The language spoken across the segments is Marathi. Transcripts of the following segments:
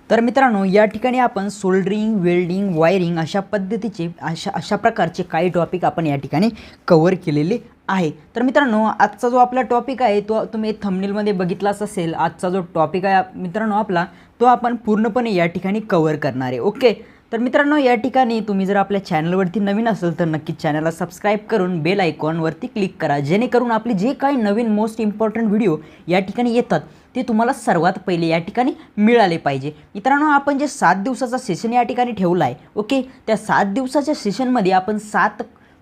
तर मित्रांनो, या ठिकाणी आपण सोल्डरिंग, वेल्डिंग, वायरिंग अशा पद्धतीचे अशा प्रकारचे काही टॉपिक आपण या ठिकाणी कव्हर केलेले आहे. तर मित्रांनो, आजचा जो आपला टॉपिक आहे तो तुम्ही थंबनेलमध्ये बघितलाच असेल. आजचा जो टॉपिक आहे मित्रांनो आपला, तो आपण पूर्णपणे या ठिकाणी कव्हर करणार आहे. ओके. तर मित्रांनो, या ठिकाणी तुम्ही जर आपल्या चॅनलवरती नवीन असेल तर नक्कीच चॅनलला सबस्क्राईब करून बेल आयकॉनवरती क्लिक करा, जेणेकरून आपले जे काही नवीन मोस्ट इम्पॉर्टंट व्हिडिओ या ठिकाणी येतात ते तुम्हाला सर्वात पहिले या ठिकाणी मिळाले पाहिजे. मित्रांनो, आपण जे 7 दिवसाचा सेशन या ठिकाणी ठेवला आहे, ओके, त्या 7 दिवसाच्या सेशनमध्ये आपण 7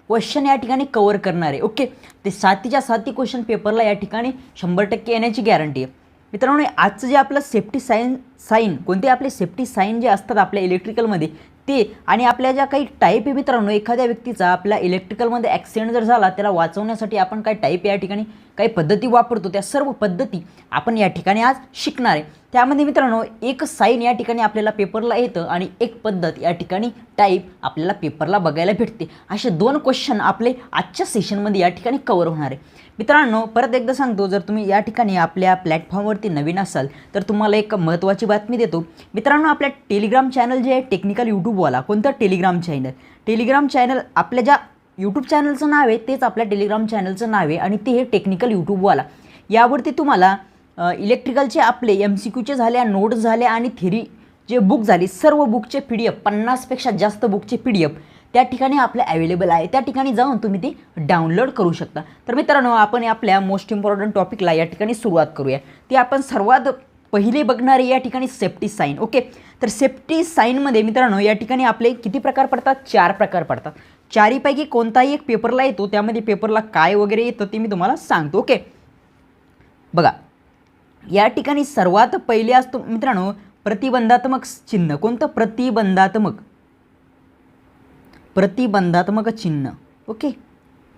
क्वेश्चन या ठिकाणी कव्हर करणार आहे. ओके. ते 7च्या 7 क्वेश्चन पेपरला या ठिकाणी 100% येण्याची गॅरंटी आहे. मित्रांनो, आजचं जे आपलं सेफ्टी साईन कोणते आपले सेफ्टी साईन जे असतात आपल्या इलेक्ट्रिकलमध्ये ते, आणि आपल्या ज्या काही टाईप आहे मित्रांनो, एखाद्या व्यक्तीचा आपल्या इलेक्ट्रिकलमध्ये ॲक्सिडेंट जर झाला त्याला वाचवण्यासाठी आपण काय टाईप या ठिकाणी काही पद्धती वापरतो, त्या सर्व पद्धती आपण या ठिकाणी आज शिकणार आहे. त्यामध्ये मित्रांनो, एक साईन या ठिकाणी आपल्याला पेपरला येतं आणि एक पद्धत या ठिकाणी टाईप आपल्याला पेपरला बघायला भेटते. असे 2 क्वेश्चन आपले आजच्या सेशनमध्ये या ठिकाणी कव्हर होणार आहे. मित्रांनो, परत एकदा सांगतो, जर तुम्ही या ठिकाणी आपल्या प्लॅटफॉर्मवरती नवीन असाल तर तुम्हाला एक महत्त्वाची बातमी देतो. मित्रांनो, आपल्या टेलिग्राम चॅनल जे आहे टेक्निकल यूट्यूबवाला, कोणतं टेलिग्राम चॅनल आपल्या ज्या यूट्यूब चॅनलचं नाव आहे तेच आपल्या टेलिग्राम चॅनलचं नाव आहे आणि ते हे टेक्निकल यूट्यूबवाला. यावरती तुम्हाला इलेक्ट्रिकलचे आपले MCQचे झाल्या, नोट्स झाल्या आणि थेरी जे बुक झाली, सर्व बुकचे PDF 50पेक्षा जास्त बुकचे PDF त्या ठिकाणी आपल्या अवेलेबल आहे. त्या ठिकाणी जाऊन तुम्ही ते डाउनलोड करू शकता. तर मित्रांनो, आपण आपल्या मोस्ट इम्पॉर्टंट टॉपिकला या ठिकाणी सुरुवात करूया. ते आपण सर्वात पहिले बघणारे या ठिकाणी सेफ्टी साईन. ओके. तर सेफ्टी साईनमध्ये मित्रांनो या ठिकाणी आपले किती प्रकार पडतात? 4 प्रकार पडतात. 4पैकी कोणताही एक पेपरला येतो. त्यामध्ये पेपरला काय वगैरे येतं ते मी तुम्हाला सांगतो. ओके. बघा, या ठिकाणी सर्वात पहिले असतो मित्रांनो प्रतिबंधात्मक चिन्ह. कोणतं? प्रतिबंधात्मक चिन्ह. ओके,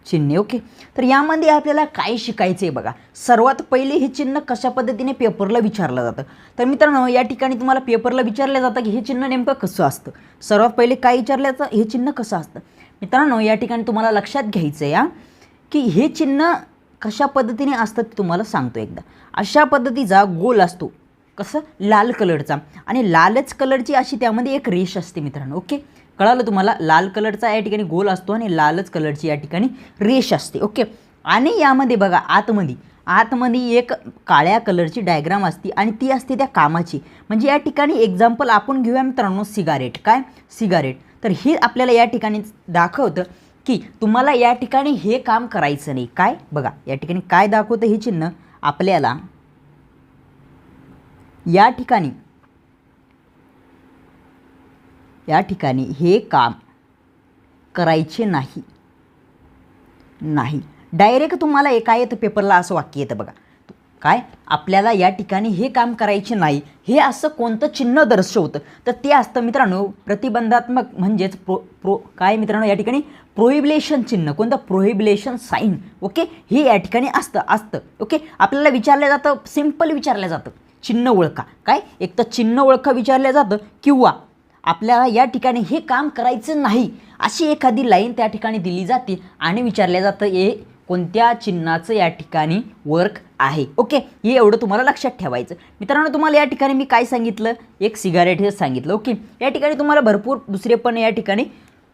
चिन्ह. ओके. तर यामध्ये आपल्याला काय शिकायचं आहे बघा. सर्वात पहिले हे चिन्ह कशा पद्धतीने पेपरला विचारलं जातं. तर मित्रांनो, या ठिकाणी तुम्हाला पेपरला विचारलं जातं की हे चिन्ह नेमकं कसं असतं. सर्वात पहिले काय विचारल्याचं, हे चिन्ह कसं असतं. मित्रांनो, या ठिकाणी तुम्हाला लक्षात घ्यायचं आहे की हे चिन्ह कशा पद्धतीने असतं ते तुम्हाला सांगतो एकदा. अशा पद्धतीचा गोल असतो. कसं? लाल कलरचा, आणि लालच कलरची अशी त्यामध्ये एक रेष असते मित्रांनो. ओके, कळालं तुम्हाला? लाल कलरचा या ठिकाणी गोल असतो आणि लालच कलरची या ठिकाणी रेष असते. ओके. आणि यामध्ये बघा आतमध्ये एक काळ्या कलरची डायग्राम असते आणि ती असते त्या कामाची. म्हणजे या ठिकाणी एक्झाम्पल आपण घेऊया मित्रांनो, सिगारेट. काय? सिगारेट. तर हे आपल्याला या ठिकाणी दाखवतं की तुम्हाला या ठिकाणी हे काम करायचं नाही. काय? बघा, या ठिकाणी काय दाखवतं हे चिन्ह आपल्याला या ठिकाणी हे काम करायचे नाही. डायरेक्ट तुम्हाला काय येतं पेपरला, असं वाक्य येतं बघा. काय? आपल्याला या ठिकाणी हे काम करायचे नाही, हे असं कोणतं चिन्ह दर्शवतं? तर ते असतं मित्रांनो प्रतिबंधात्मक, म्हणजेच काय मित्रांनो, या ठिकाणी प्रोहिबिलेशन चिन्ह. कोणतं? प्रोहिबिलेशन साईन. ओके. हे या ठिकाणी असतं. ओके. आपल्याला विचारलं जातं, सिम्पल विचारलं जातं, चिन्ह ओळखा. काय? एक तर चिन्ह ओळखा विचारलं जातं, किंवा आपल्याला या ठिकाणी हे काम करायचं नाही अशी एखादी लाईन त्या ठिकाणी दिली जाते आणि विचारलं जातं हे कोणत्या चिन्हाचं या ठिकाणी वर्क आहे. ओके. हे एवढं तुम्हाला लक्षात ठेवायचं. मित्रांनो, तुम्हाला या ठिकाणी मी काय सांगितलं? एक सिगारेट हे सांगितलं. ओके. या ठिकाणी तुम्हाला भरपूर दुसरे पण या ठिकाणी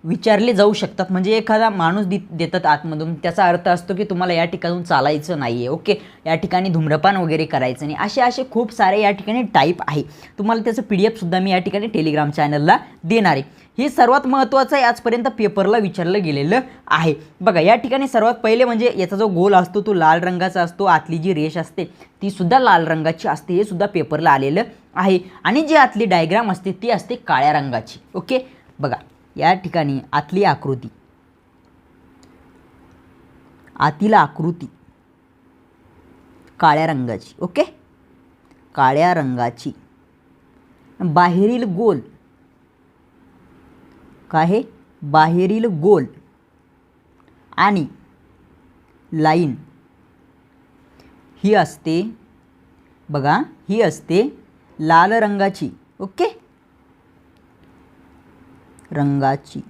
विचारले जाऊ शकतात. म्हणजे एखादा माणूस देतात आतमधून, त्याचा अर्थ असतो की तुम्हाला या ठिकाणून चालायचं नाही आहे. ओके. या ठिकाणी धूम्रपान वगैरे करायचं नाही. असे खूप सारे या ठिकाणी टाईप आहे. तुम्हाला त्याचं PDF मी या ठिकाणी टेलिग्राम चॅनलला देणार आहे. हे सर्वात महत्त्वाचं आहे, आजपर्यंत पेपरला विचारलं गेलेलं आहे. बघा, या ठिकाणी सर्वात पहिले म्हणजे याचा जो गोल असतो तो लाल रंगाचा असतो. आतली जी रेष असते ती सुद्धा लाल रंगाची असते. हे सुद्धा पेपरला आलेलं आहे. आणि जी आतली डायग्राम असते ती असते काळ्या रंगाची. ओके. बघा, या ठिकाणी आतली आकृती काळ्या रंगाची. ओके. काळ्या रंगाची. बाहेरील गोल काय आहे? बाहेरील गोल आणि लाईन ही असते बघा, ही असते लाल रंगाची. ओके, रंगाची.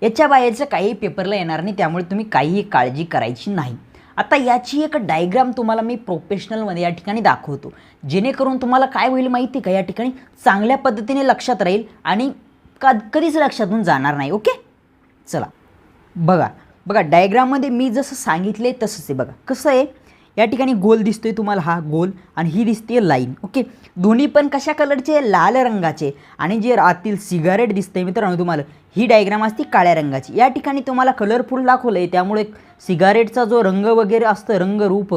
याच्या बाहेरचं काही पेपरला येणार नाही, त्यामुळे तुम्ही काहीही काळजी करायची नाही. आता याची एक डायग्राम तुम्हाला मी प्रोफेशनलमध्ये या ठिकाणी दाखवतो, जेणेकरून तुम्हाला काय होईल माहिती आहे का, या ठिकाणी चांगल्या पद्धतीने लक्षात राहील आणि कधीच लक्षातून जाणार नाही. ओके, चला बघा बघा डायग्राममध्ये मी जसं सांगितले तसंच आहे. बघा कसं आहे, या ठिकाणी गोल दिसतोय तुम्हाला, हा गोल, आणि ही दिसते लाईन. ओके, दोन्ही पण कशा कलरचे, लाल रंगाचे. आणि जे आतील सिगारेट दिसतंय मित्रांनो तुम्हाला, ही डायग्राम असते काळ्या रंगाची. या ठिकाणी तुम्हाला कलरफुल दाखवलं आहे, त्यामुळे सिगारेटचा जो रंग वगैरे असतं, रंगरूप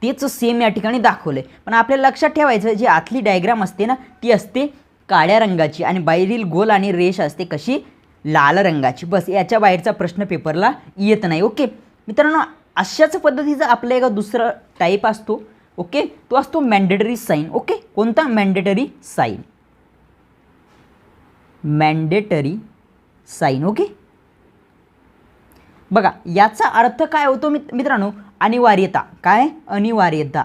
तेच सेम या ठिकाणी दाखवलं आहे. पण आपल्याला लक्षात ठेवायचं, जी आतली डायग्राम असते ना ती असते काळ्या रंगाची आणि बाहेरील गोल आणि रेष असते कशी, लाल रंगाची. बस, याच्या बाहेरचा प्रश्न पेपरला येत नाही. ओके मित्रांनो, अशाच पद्धतीचा आपला एक दुसरा टाईप असतो. ओके, तो असतो मॅन्डेटरी साईन. ओके, कोणता, mandatory sign, mandatory sign. Okay, बघा याचा अर्थ काय होतो मित्रांनो, अनिवार्यता. काय, अनिवार्यता.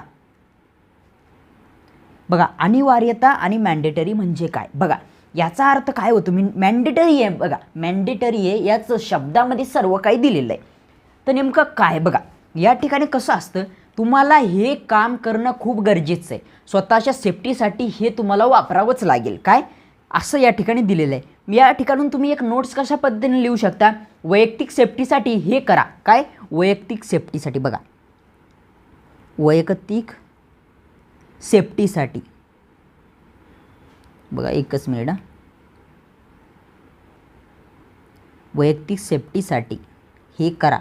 बघा अनिवार्यता आणि मॅन्डेटरी म्हणजे काय, बघा याचा अर्थ काय होतो, मॅन्डेटरी आहे. बघा मॅन्डेटरी आहे, याच शब्दामध्ये सर्व काही दिलेलं आहे. तर नेमकं काय, बघा या ठिकाणी कसं असतं, तुम्हाला हे काम करणं खूप गरजेचं आहे. स्वतःच्या सेफ्टीसाठी हे तुम्हाला वापरावंच लागेल. काय, असं या ठिकाणी दिलेलं आहे. या ठिकाणून तुम्ही एक नोट्स कशा पद्धतीने लिहू शकता, वैयक्तिक सेफ्टीसाठी हे करा. काय, वैयक्तिक सेफ्टीसाठी. बघा वैयक्तिक सेफ्टीसाठी, बघा एकच मिनिट, वैयक्तिक सेफ्टीसाठी हे करा.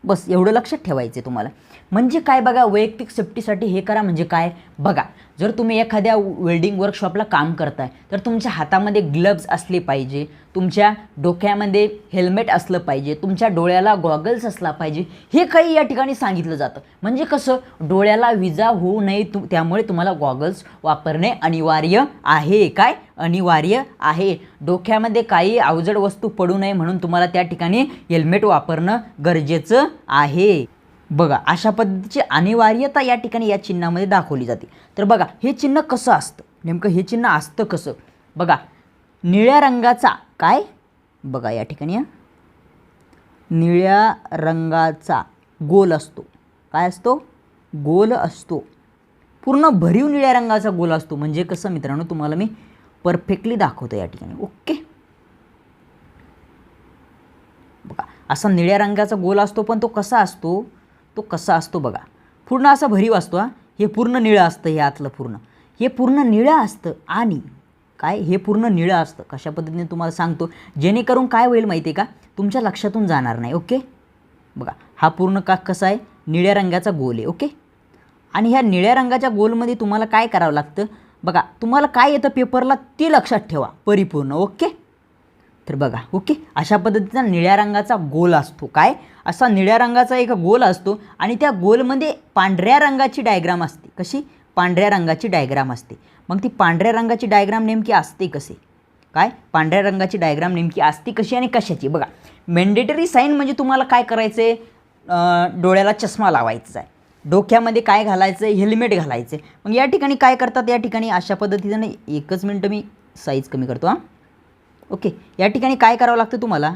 बस एवढं लक्षात ठेवायचं तुम्हाला. म्हणजे काय, बघा वैयक्तिक सेफ्टीसाठी हे करा म्हणजे काय, बघा जर तुम्ही एखाद्या वेल्डिंग वर्कशॉपला काम करताय तर तुमच्या हातामध्ये ग्लव्ज असले पाहिजे, तुमच्या डोक्यामध्ये हेल्मेट असलं पाहिजे, तुमच्या डोळ्याला गॉगल्स असला पाहिजे. हे काही या ठिकाणी सांगितलं जातं. म्हणजे कसं, डोळ्याला विजा होऊ नये त्यामुळे तुम्हाला गॉगल्स वापरणे अनिवार्य आहे. काय, अनिवार्य आहे. डोक्यामध्ये काही अवजड वस्तू पडू नये म्हणून तुम्हाला त्या ठिकाणी हेल्मेट वापरणं गरजेचं आहे. बघा अशा पद्धतीची अनिवार्यता या ठिकाणी या चिन्हामध्ये दाखवली जाते. तर बघा हे चिन्ह कसं असतं, नेमकं हे चिन्ह असतं कसं, बघा निळ्या रंगाचा, काय, बघा या ठिकाणी निळ्या रंगाचा गोल असतो. काय असतो, गोल असतो. पूर्ण भरीव निळ्या रंगाचा गोल असतो. म्हणजे कसं मित्रांनो, तुम्हाला मी परफेक्टली दाखवतो या ठिकाणी. ओके, बघा असा निळ्या रंगाचा गोल असतो. पण तो कसा असतो, तो कसा असतो बघा, पूर्ण असा भरीव असतो. हे पूर्ण निळं असतं, हे आतलं पूर्ण, हे पूर्ण निळं असतं. आणि काय, हे पूर्ण निळं असतं. कशा पद्धतीने तुम्हाला सांगतो, जेणेकरून काय होईल माहिती आहे का, तुमच्या लक्षातून जाणार नाही. ओके, बघा हा पूर्ण कसा आहे, निळ्या रंगाचा गोल आहे. ओके, आणि ह्या निळ्या रंगाच्या गोलमध्ये तुम्हाला काय करावं लागतं, बघा तुम्हाला काय येतं पेपरला ते लक्षात ठेवा परिपूर्ण. ओके, तर बघा ओके अशा पद्धतीचा निळ्या रंगाचा गोल असतो. काय, असा निळ्या रंगाचा एक गोल असतो आणि त्या गोलमध्ये पांढऱ्या रंगाची डायग्राम असते. कशी, पांढऱ्या रंगाची डायग्राम असते. मग ती पांढऱ्या रंगाची डायग्राम नेमकी असते कशी, काय, पांढऱ्या रंगाची डायग्राम नेमकी असते कशी आणि कशाची. बघा मॅन्डेटरी साईन म्हणजे तुम्हाला काय करायचं आहे, डोळ्याला चष्मा लावायचा आहे, डोक्यामध्ये काय घालायचं आहे, हेल्मेट घालायचं आहे. मग या ठिकाणी काय करतात, या ठिकाणी अशा पद्धतीनं, एकच मिनटं मी साईज कमी करतो हां. ओके, या ठिकाणी काय करावं लागतं तुम्हाला,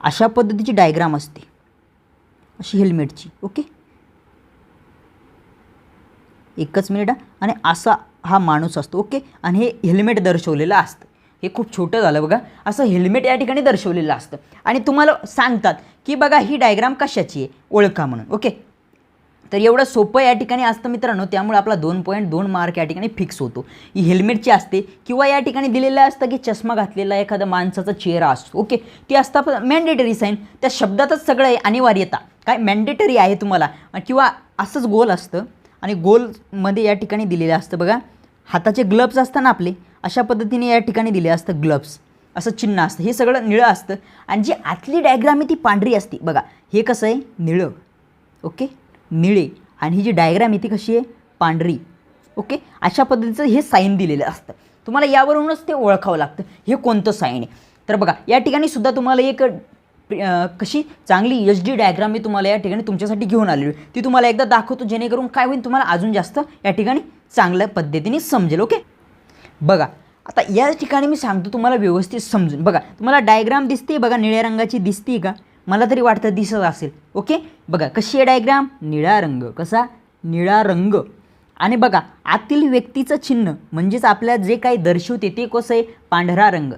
अशा पद्धतीची डायग्राम असते अशी हेल्मेटची. ओके, एकच मिनिट. आणि असा हा माणूस असतो. ओके, आणि हे हेल्मेट दर्शवलेलं असतं. हे खूप छोटं झालं बघा, असं हेल्मेट या ठिकाणी दर्शवलेलं असतं. आणि तुम्हाला सांगतात की बघा ही डायग्राम कशाची आहे, ओळखा म्हणून. ओके, तर एवढं सोपं या ठिकाणी असतं मित्रांनो. त्यामुळे आपला 2.2 मार्क या ठिकाणी फिक्स होतो. ही हेल्मेटची असते किंवा या ठिकाणी दिलेलं असतं की चष्मा घातलेला एखादा माणसाचा चेहरा असतो. ओके, ती असतात मॅन्डेटरी साईन. त्या शब्दातच सगळं आहे, अनिवार्यता. काय, मॅन्डेटरी आहे तुम्हाला. किंवा असंच गोल असतं आणि गोलमध्ये या ठिकाणी दिलेलं असतं बघा, हाताचे ग्लव्स असतात ना आपले, अशा पद्धतीने या ठिकाणी दिले असतं ग्लव्स, असं चिन्ह असतं. हे सगळं निळं असतं आणि जी आतली डायग्राम आहे ती पांढरी असते. बघा हे कसं आहे, निळं. ओके, निळे. आणि ही जी डायग्राम आहे ती कशी आहे, पांढरी. ओके, अशा पद्धतीचं हे साईन दिलेलं असतं. तुम्हाला यावरूनच ते ओळखावं लागतं हे कोणतं साईन आहे. तर बघा या ठिकाणी सुद्धा तुम्हाला एक कशी चांगली HD डायग्राम मी तुम्हाला या ठिकाणी तुमच्यासाठी घेऊन आलेली, ती तुम्हाला एकदा दाखवतो, जेणेकरून काय होईल तुम्हाला अजून जास्त या ठिकाणी चांगल्या पद्धतीने समजेल. ओके, बघा आता या ठिकाणी मी सांगतो तुम्हाला व्यवस्थित समजून. बघा तुम्हाला डायग्राम दिसते बघा, निळ्या रंगाची दिसते का, मला तरी वाटतं दिसत असेल. ओके, बघा कशी आहे डायग्राम, निळा रंग, कसा निळा रंग. आणि बघा आतील व्यक्तीचं चिन्ह म्हणजेच आपल्याला जे काही दर्शवते ते कसं आहे, पांढरा रंग.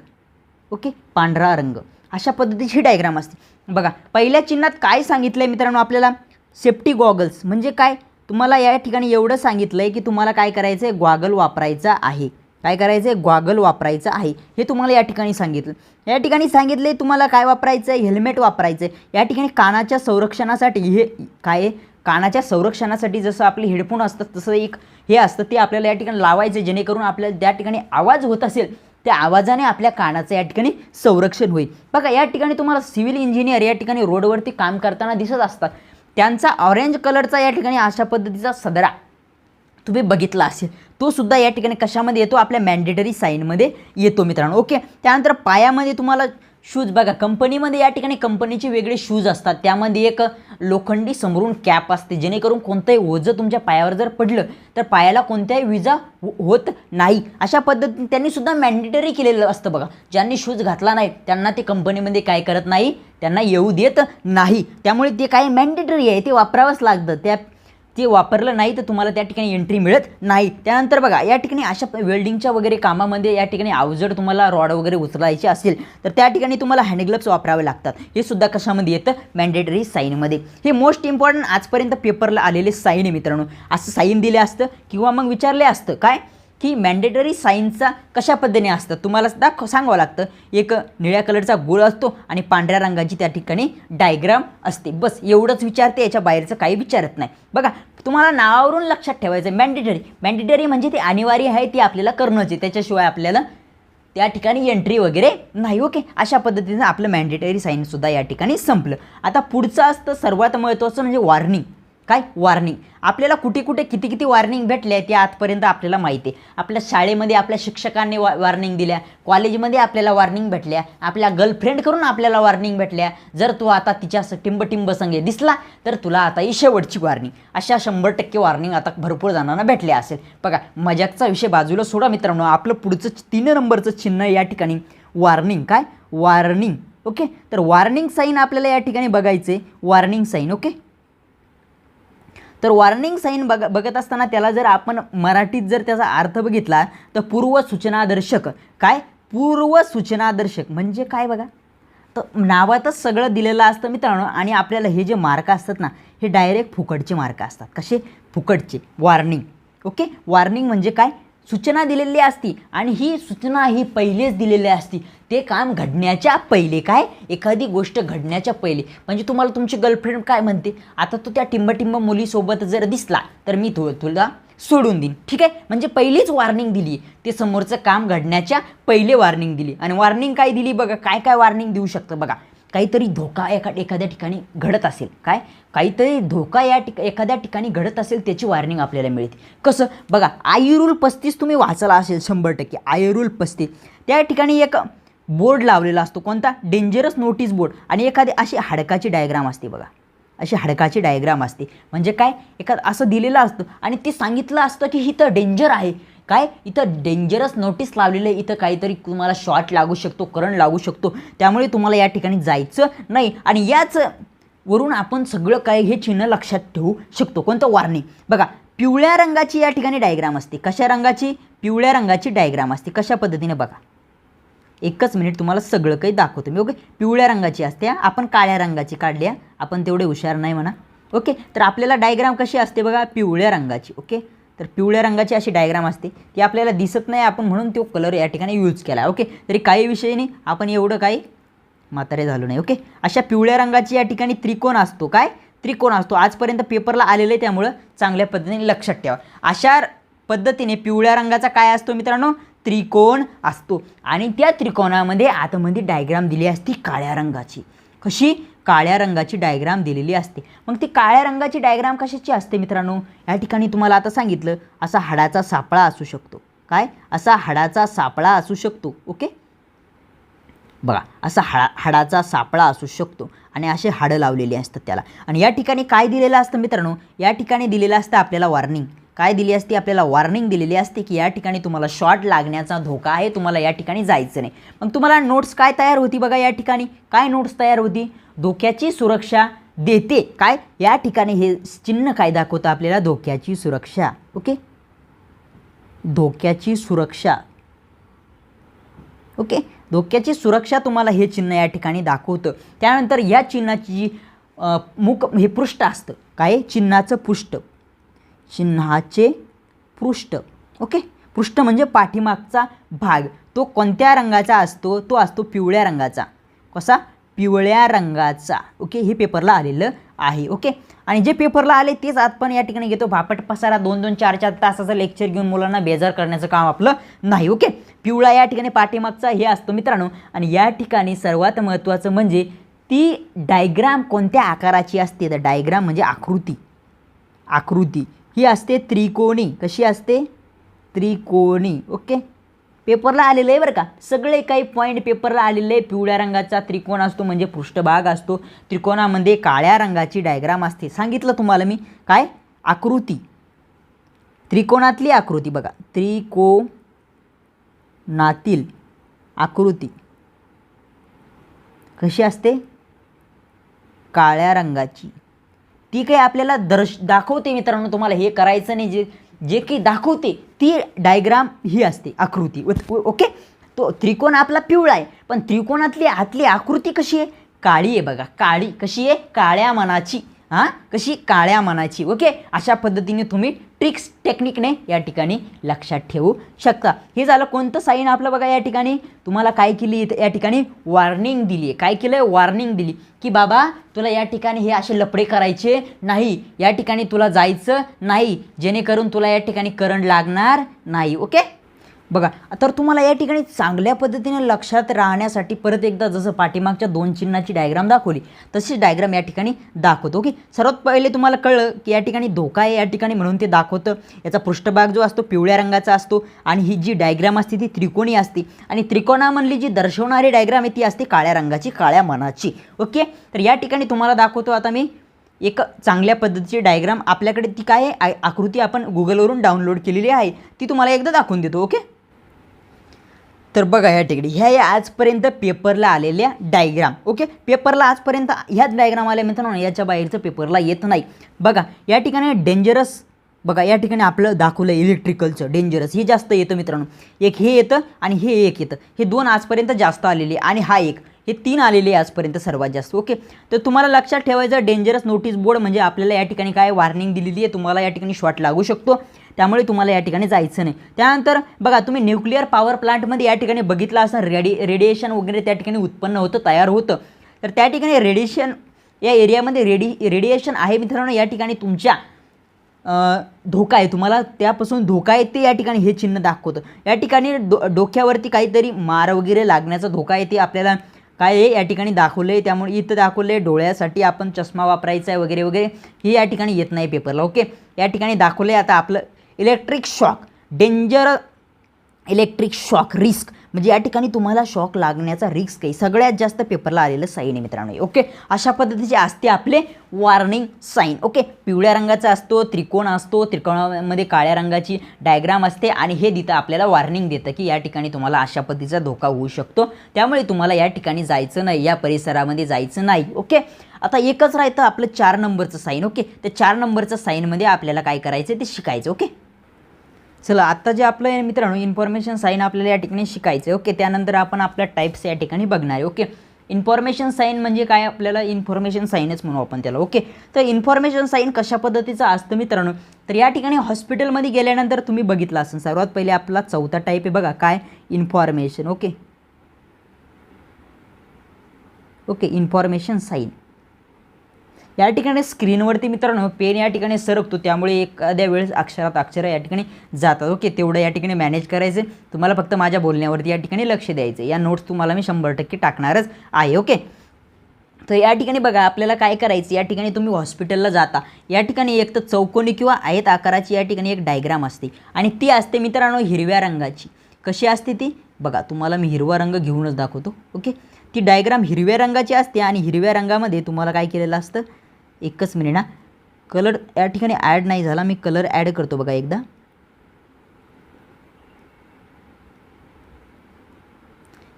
ओके, पांढरा रंग. अशा पद्धतीची डायग्राम असते. बघा पहिल्या चिन्हात काय सांगितलं आहे मित्रांनो आपल्याला, सेफ्टी गॉगल्स. म्हणजे काय, तुम्हाला या ठिकाणी एवढं सांगितलं आहे की तुम्हाला काय करायचं आहे, गॉगल वापरायचा आहे. काय करायचं आहे, गॉगल वापरायचं आहे, हे तुम्हाला या ठिकाणी सांगितलं. या ठिकाणी सांगितले तुम्हाला काय वापरायचं आहे, हेल्मेट वापरायचं आहे. या ठिकाणी कानाच्या संरक्षणासाठी हे काय आहे, कानाच्या संरक्षणासाठी जसं आपले हेडफोन असतात तसं एक हे असतं, ते आपल्याला या ठिकाणी लावायचं जेणेकरून आपल्याला त्या ठिकाणी आवाज होत असेल त्या आवाजाने आपल्या कानाचं या ठिकाणी संरक्षण होईल. बघा या ठिकाणी तुम्हाला सिव्हिल इंजिनियर या ठिकाणी रोडवरती काम करताना दिसत असतात. त्यांचा ऑरेंज कलरचा या ठिकाणी अशा पद्धतीचा सदरा तुम्ही बघितला असेल, तो सुद्धा या ठिकाणी कशामध्ये येतो, आपल्या मॅन्डेटरी साईनमध्ये येतो मित्रांनो. ओके, त्यानंतर पायामध्ये तुम्हाला शूज. बघा कंपनीमध्ये या ठिकाणी कंपनीचे वेगळे शूज असतात, त्यामध्ये एक लोखंडी समोरून कॅप असते जेणेकरून कोणतंही ओझं तुमच्या पायावर जर पडलं तर पायाला कोणत्याही इजा होत नाही. अशा पद्धतीने त्यांनी सुद्धा मॅन्डेटरी केलेलं असतं. बघा ज्यांनी शूज घातला नाही त्यांना ते कंपनीमध्ये काय करत नाही, त्यांना येऊ देत नाही. त्यामुळे ते काय मॅन्डेटरी आहे, ते वापरावंच लागतं. ते वापरलं नाही तर तुम्हाला त्या ठिकाणी एंट्री मिळत नाही. त्यानंतर बघा या ठिकाणी अशा वेल्डिंगच्या वगैरे कामामध्ये या ठिकाणी अवजड तुम्हाला रॉड वगैरे उचलायचे असेल तर त्या ठिकाणी तुम्हाला हँडग्लोव्स वापरावे लागतात. हे सुद्धा कशामध्ये येतं, मॅन्डेटरी साईनमध्ये. हे मोस्ट इम्पॉर्टंट आजपर्यंत पेपरला आलेले साईन आहे मित्रांनो. असं साईन दिले असतं किंवा मग विचारले असतं काय की मॅन्डेटरी साईनचा कशा पद्धतीने असतं, तुम्हाला सांगावं लागतं. एक निळ्या कलरचा गोल असतो आणि पांढऱ्या रंगाची त्या ठिकाणी डायग्राम असते. बस एवढंच विचारते, याच्या बाहेरचं काही विचारत नाही. बघा तुम्हाला नावावरून लक्षात ठेवायचं मॅन्डेटरी. मॅन्डेटरी म्हणजे ते अनिवार्य आहे, ती आपल्याला करणंच आहे, त्याच्याशिवाय आपल्याला त्या ठिकाणी एंट्री वगैरे नाही. ओके, अशा पद्धतीनं आपलं मॅन्डेटरी साईनसुद्धा या ठिकाणी संपलं. आता पुढचं असतं सर्वात महत्त्वाचं म्हणजे वॉर्निंग. काय वॉर्निंग, आपल्याला कुठे कुठे किती किती वॉर्निंग भेटल्या ते आजपर्यंत आपल्याला माहिती आहे. आपल्या शाळेमध्ये आपल्या शिक्षकांनी वॉर्निंग दिल्या, कॉलेजमध्ये आपल्याला वॉर्निंग भेटल्या, आपल्या गर्लफ्रेंडकडून आपल्याला वॉर्निंग भेटल्या. जर तू आता तिच्या टिंब संगे दिसला तर तुला आता ही शेवटची वॉर्निंग. अशा 100% वॉर्निंग आता भरपूर जणांना भेटल्या असेल. बघा मजाकचा विषय बाजूला सोडा मित्रांनो, आपलं पुढचं 3 नंबरचं चिन्ह या ठिकाणी वॉर्निंग. काय वॉर्निंग. ओके, तर वॉर्निंग साईन आपल्याला या ठिकाणी बघायचे, वॉर्निंग साईन. ओके, तर वॉर्निंग साईन बघत असताना त्याला जर आपण मराठीत जर त्याचा अर्थ बघितला तर पूर्वसूचनादर्शक. काय पूर्वसूचनादर्शक म्हणजे काय बघा, तर नावातच सगळं दिलेलं असतं मित्रांनो. आणि आपल्याला हे जे मार्क असतात ना, हे डायरेक्ट फुकटचे मार्क असतात. कसे फुकटचे, वॉर्निंग. ओके, वॉर्निंग म्हणजे काय, सूचना दिलेली असती आणि ही सूचना ही पहिलेच दिलेली असती. ते काम घडण्याच्या पहिले, काय एखादी गोष्ट घडण्याच्या पहिले. म्हणजे तुम्हाला तुमची गर्लफ्रेंड काय म्हणते, आता तू त्या टिंब मुलीसोबत जर दिसला तर मी तुला सोडून देईन. ठीक आहे, म्हणजे पहिलीच वॉर्निंग दिली, ते समोरचं काम घडण्याच्या पहिले वॉर्निंग दिली. आणि वॉर्निंग काय दिली बघा, काय काय वॉर्निंग देऊ शकतं बघा. काहीतरी धोका एखाद्या ठिकाणी घडत असेल, काय काहीतरी धोका एखाद्या ठिकाणी घडत असेल त्याची वॉर्निंग आपल्याला मिळते. कसं बघा, आय रूल 35 तुम्ही वाचला असेल 100%. आय रूल 35 त्या ठिकाणी एक बोर्ड लावलेला असतो, कोणता, डेंजरस नोटीस बोर्ड. आणि एखादी अशी हाडकाची डायग्राम असते बघा, अशी हाडकाची डायग्राम असते. म्हणजे काय, असं दिलेलं असतं आणि ते सांगितलं असतं की इथं डेंजर आहे. काय इथं डेंजरस नोटीस लावलेलं आहे, इथं काहीतरी तुम्हाला शॉर्ट लागू शकतो, करंट लागू शकतो, त्यामुळे तुम्हाला या ठिकाणी जायचं नाही. आणि याच वरून आपण सगळं काय हे चिन्ह लक्षात ठेवू शकतो. कोणतं, वॉर्निंग. बघा पिवळ्या रंगाची या ठिकाणी डायग्राम असते. कशा रंगाची, पिवळ्या रंगाची डायग्राम असते. कशा पद्धतीने बघा, एकच मिनिट तुम्हाला सगळं काही दाखवतो मी. ओके, पिवळ्या रंगाची असते, आपण काळ्या रंगाची काढली, आपण तेवढे हुशार नाही म्हणा. ओके, तर आपल्याला डायग्राम कशी असते बघा, पिवळ्या रंगाची. ओके, तर पिवळ्या रंगाची अशी डायग्राम असते, ती आपल्याला दिसत नाही, आपण म्हणून तो कलर या ठिकाणी यूज केला. ओके, तरी काही विषय नाही, आपण एवढं काही म्हातारे झालो नाही. ओके, अशा पिवळ्या रंगाची या ठिकाणी त्रिकोण असतो. काय त्रिकोण असतो, आजपर्यंत पेपरला आलेलं आहे, त्यामुळं चांगल्या पद्धतीने लक्षात ठेवा. अशा पद्धतीने पिवळ्या रंगाचा काय असतो मित्रांनो, त्रिकोण असतो. आणि त्या त्रिकोणामध्ये आतमध्ये डायग्राम दिली असती काळ्या रंगाची. कशी, काळ्या रंगाची डायग्राम दिलेली असते. मग ती काळ्या रंगाची डायग्राम कशाची असते मित्रांनो, या ठिकाणी तुम्हाला आता सांगितलं, असा हाडाचा सापळा असू शकतो. काय, असा हाडाचा सापळा असू शकतो. ओके, बघा असा हाडाचा सापळा असू शकतो आणि असे हाडं लावलेली असतात त्याला. आणि या ठिकाणी काय दिलेलं असतं मित्रांनो, या ठिकाणी दिलेलं असतं आपल्याला वॉर्निंग. काय दिली असते, आपल्याला वॉर्निंग दिलेली असते की या ठिकाणी तुम्हाला शॉर्ट लागण्याचा धोका आहे, तुम्हाला या ठिकाणी जायचं नाही. मग तुम्हाला नोट्स काय तयार होती बघा, या ठिकाणी काय नोट्स तयार होती, धोक्याची सुरक्षा देते. काय या ठिकाणी हे चिन्ह काय दाखवतं आपल्याला? धोक्याची सुरक्षा. ओके, धोक्याची सुरक्षा. ओके, धोक्याची सुरक्षा तुम्हाला हे चिन्ह या ठिकाणी दाखवतं. त्यानंतर या चिन्हाची जी मुख हे पृष्ठ असतं, काय चिन्हाचं पृष्ठ, चिन्हाचे पृष्ठ. ओके, पृष्ठ म्हणजे पाठीमागचा भाग. तो कोणत्या रंगाचा असतो? तो असतो पिवळ्या रंगाचा. कसा? पिवळ्या रंगाचा. ओके, हे पेपरला आलेलं आहे. ओके, आणि जे पेपरला आले तेच आपण या ठिकाणी घेतो. भापट पसारा 2-2, 4-4 तासाचं लेक्चर घेऊन मुलांना बेजार करण्याचं काम आपलं नाही. ओके, पिवळा या ठिकाणी पाठीमागचा हे असतो मित्रांनो. आणि या ठिकाणी सर्वात महत्त्वाचं म्हणजे ती डायग्राम कोणत्या आकाराची असते? तर डायग्राम म्हणजे आकृती. आकृती ही असते त्रिकोणी. कशी असते? त्रिकोणी. ओके, पेपरला आलेलं आहे बरं का, सगळे काही पॉईंट पेपरला आलेले आहे. पिवळ्या रंगाचा त्रिकोण असतो म्हणजे पृष्ठभाग असतो. त्रिकोणामध्ये काळ्या रंगाची डायग्राम असते. सांगितलं तुम्हाला मी काय? आकृती, त्रिकोणातली आकृती. बघा, त्रिकोणातील आकृती कशी असते? काळ्या रंगाची. ती काही आपल्याला दाखवते मित्रांनो. तुम्हाला हे करायचं नाही, जे काही दाखवते ती डायग्राम ही असते, आकृती. ओके, तो त्रिकोण आपला पिवळा आहे, पण त्रिकोणातली आतली आकृती कशी आहे? काळी आहे. बघा, काळी. कशी आहे? काळ्या मनाची. हां, कशी? काळ्या मनाची. ओके, अशा पद्धतीने तुम्ही ट्रिक्स टेक्निकने या ठिकाणी लक्षात ठेवू शकता. हे झालं कोणतं साईन आपलं. बघा, या ठिकाणी तुम्हाला काय केली? या ठिकाणी वॉर्निंग दिली आहे. काय केलं? वॉर्निंग दिली की बाबा तुला या ठिकाणी हे असे लफडे करायचे नाही, या ठिकाणी तुला जायचं नाही, जेणेकरून तुला या ठिकाणी करंट लागणार नाही. ओके, बघा, तर तुम्हाला या ठिकाणी चांगल्या पद्धतीने लक्षात राहण्यासाठी परत एकदा जसं पाठीमागच्या 2 चिन्हाची डायग्राम दाखवली तशीच डायग्राम या ठिकाणी दाखवतो. ओके, सर्वात पहिले तुम्हाला कळलं की या ठिकाणी धोका आहे या ठिकाणी म्हणून ते दाखवतं. याचा पृष्ठभाग जो असतो पिवळ्या रंगाचा असतो आणि ही जी डायग्राम असते ती त्रिकोणी असते. आणि त्रिकोणामधली जी दर्शवणारी डायग्राम आहे ती असते काळ्या रंगाची, काळ्या मनाची. ओके, तर या ठिकाणी तुम्हाला दाखवतो आता मी एक चांगल्या पद्धतीची डायग्राम. आपल्याकडे ती काय आहे? आकृती आपण गुगलवरून डाउनलोड केलेली आहे, ती तुम्हाला एकदा दाखवून देतो. ओके, तर बघा या ठिकाणी ह्या आजपर्यंत पेपरला आलेल्या डायग्राम. ओके, पेपरला आजपर्यंत ह्याच डायग्राम आल्या मित्रांनो, याच्या बाहेरचं पेपरला येत नाही. बघा या ठिकाणी डेंजरस. बघा या ठिकाणी आपलं दाखवलं इलेक्ट्रिकलचं डेंजरस, हे जास्त येतं मित्रांनो. एक हे येतं आणि हे एक येतं. हे 2 आजपर्यंत जास्त आलेले आणि हा एक, हे 3 आलेले आजपर्यंत सर्वात जास्त. ओके, तर तुम्हाला लक्षात ठेवायचं डेंजरस नोटीस बोर्ड म्हणजे आपल्याला या ठिकाणी काय वॉर्निंग दिलेली आहे, तुम्हाला या ठिकाणी शॉट लागू शकतो, त्यामुळे तुम्हाला या ठिकाणी जायचं नाही. त्यानंतर बघा तुम्ही न्यूक्लिअर पॉवर प्लांटमध्ये या ठिकाणी बघितलं असं रेडिएशन वगैरे त्या ठिकाणी उत्पन्न होतं, तयार होतं. तर त्या ठिकाणी रेडिएशन या एरियामध्ये रेडिएशन आहे मित्रांनो. या ठिकाणी तुमच्या धोका आहे, तुम्हाला त्यापासून धोका आहे ते या ठिकाणी हे चिन्ह दाखवतं. या ठिकाणी डोक्यावरती काहीतरी मार वगैरे लागण्याचा धोका आहे ते आपल्याला काय आहे या ठिकाणी दाखवलं आहे. त्यामुळे इथं दाखवलं आहे डोळ्यासाठी आपण चष्मा वापरायचा आहे वगैरे वगैरे, हे या ठिकाणी येत नाही पेपरला. ओके, या ठिकाणी दाखवलं आहे आता आपलं electric shock, danger electric shock risk, म्हणजे या ठिकाणी तुम्हाला शॉक लागण्याचा रिस्क आहे, सगळ्यात जास्त पेपरला आलेलं साईन आहे मित्रांनो. ओके, अशा पद्धतीचे असते आपले वॉर्निंग साईन. ओके, पिवळ्या रंगाचा असतो, त्रिकोण असतो, त्रिकोणामध्ये काळ्या रंगाची डायग्राम असते आणि हे देतं आपल्याला वॉर्निंग देतं की या ठिकाणी तुम्हाला अशा पद्धतीचा धोका होऊ शकतो, त्यामुळे तुम्हाला या ठिकाणी जायचं नाही, या परिसरामध्ये जायचं नाही. ओके, आता एकच राहतं आपलं 4 नंबरचं साईन. ओके, त्या 4 नंबरचं साईनमध्ये आपल्याला काय करायचं ते शिकायचं. ओके, चला आता जे आपलं मित्रांनो इन्फॉर्मेशन साईन आपल्याला या ठिकाणी शिकायचं. ओके, त्यानंतर आपण आपल्या टाईप्स या ठिकाणी बघणार आहे. ओके, इन्फॉर्मेशन साईन म्हणजे काय? आपल्याला इन्फॉर्मेशन साईनच म्हणू आपण त्याला. ओके, तर इन्फॉर्मेशन साईन कशा पद्धतीचं असतं मित्रांनो, तर या ठिकाणी हॉस्पिटलमध्ये गेल्यानंतर तुम्ही बघितलं असेल सर्वात पहिले आपला 4था टाईप आहे बघा, काय? Information. Okay, okay, information sign. या ठिकाणी स्क्रीनवरती मित्रांनो पेन या ठिकाणी सरकतो, त्यामुळे एखाद्या वेळेस अक्षर या ठिकाणी जातात. ओके, तेवढं या ठिकाणी मॅनेज करायचं. तुम्हाला फक्त माझ्या बोलण्यावरती या ठिकाणी लक्ष द्यायचं. या नोट्स तुम्हाला मी 100% टाकणारच आहे. ओके, तर या ठिकाणी बघा आपल्याला काय करायचं, या ठिकाणी तुम्ही हॉस्पिटलला जाता, या ठिकाणी एक तर चौकोनी किंवा आयत आकाराची या ठिकाणी एक डायग्राम असते आणि ती असते मित्रांनो हिरव्या रंगाची. कशी असते ती? बघा तुम्हाला मी हिरवा रंग घेऊनच दाखवतो. ओके, ती डायग्राम हिरव्या रंगाची असते आणि हिरव्या रंगामध्ये तुम्हाला काय केलेलं असतं, एकच मिनिट ना, कलर या ठिकाणी ॲड नाही झाला, मी कलर ॲड करतो बघा एकदा.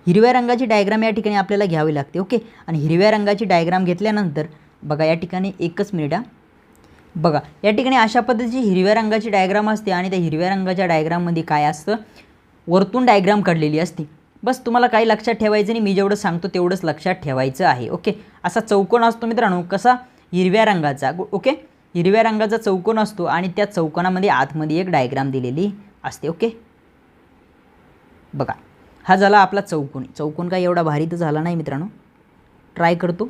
हिरव्या रंगाची डायग्राम या ठिकाणी आपल्याला घ्यावी लागते. ओके. आणि हिरव्या रंगाची डायग्राम घेतल्यानंतर बघा या ठिकाणी एकच मिनिट बघा या ठिकाणी अशा पद्धतीची हिरव्या रंगाची डायग्राम असते आणि त्या हिरव्या रंगाच्या डायग्राममध्ये काय असतं, वरतून डायग्राम काढलेली असते. बस तुम्हाला काही लक्षात ठेवायचं नाही, मी जेवढं सांगतो तेवढंच लक्षात ठेवायचं आहे. ओके. असा चौकोन असतो मित्रांनो, कसा, हिरव्या रंगाचा. ओके. हिरव्या रंगाचा चौकोन असतो आणि त्या चौकोनामध्ये आतमध्ये एक डायग्राम दिलेली असते. ओके. बघा हा झाला आपला चौकोन. चौकोन काय एवढा भारी तर झाला नाही मित्रांनो, ट्राय करतो.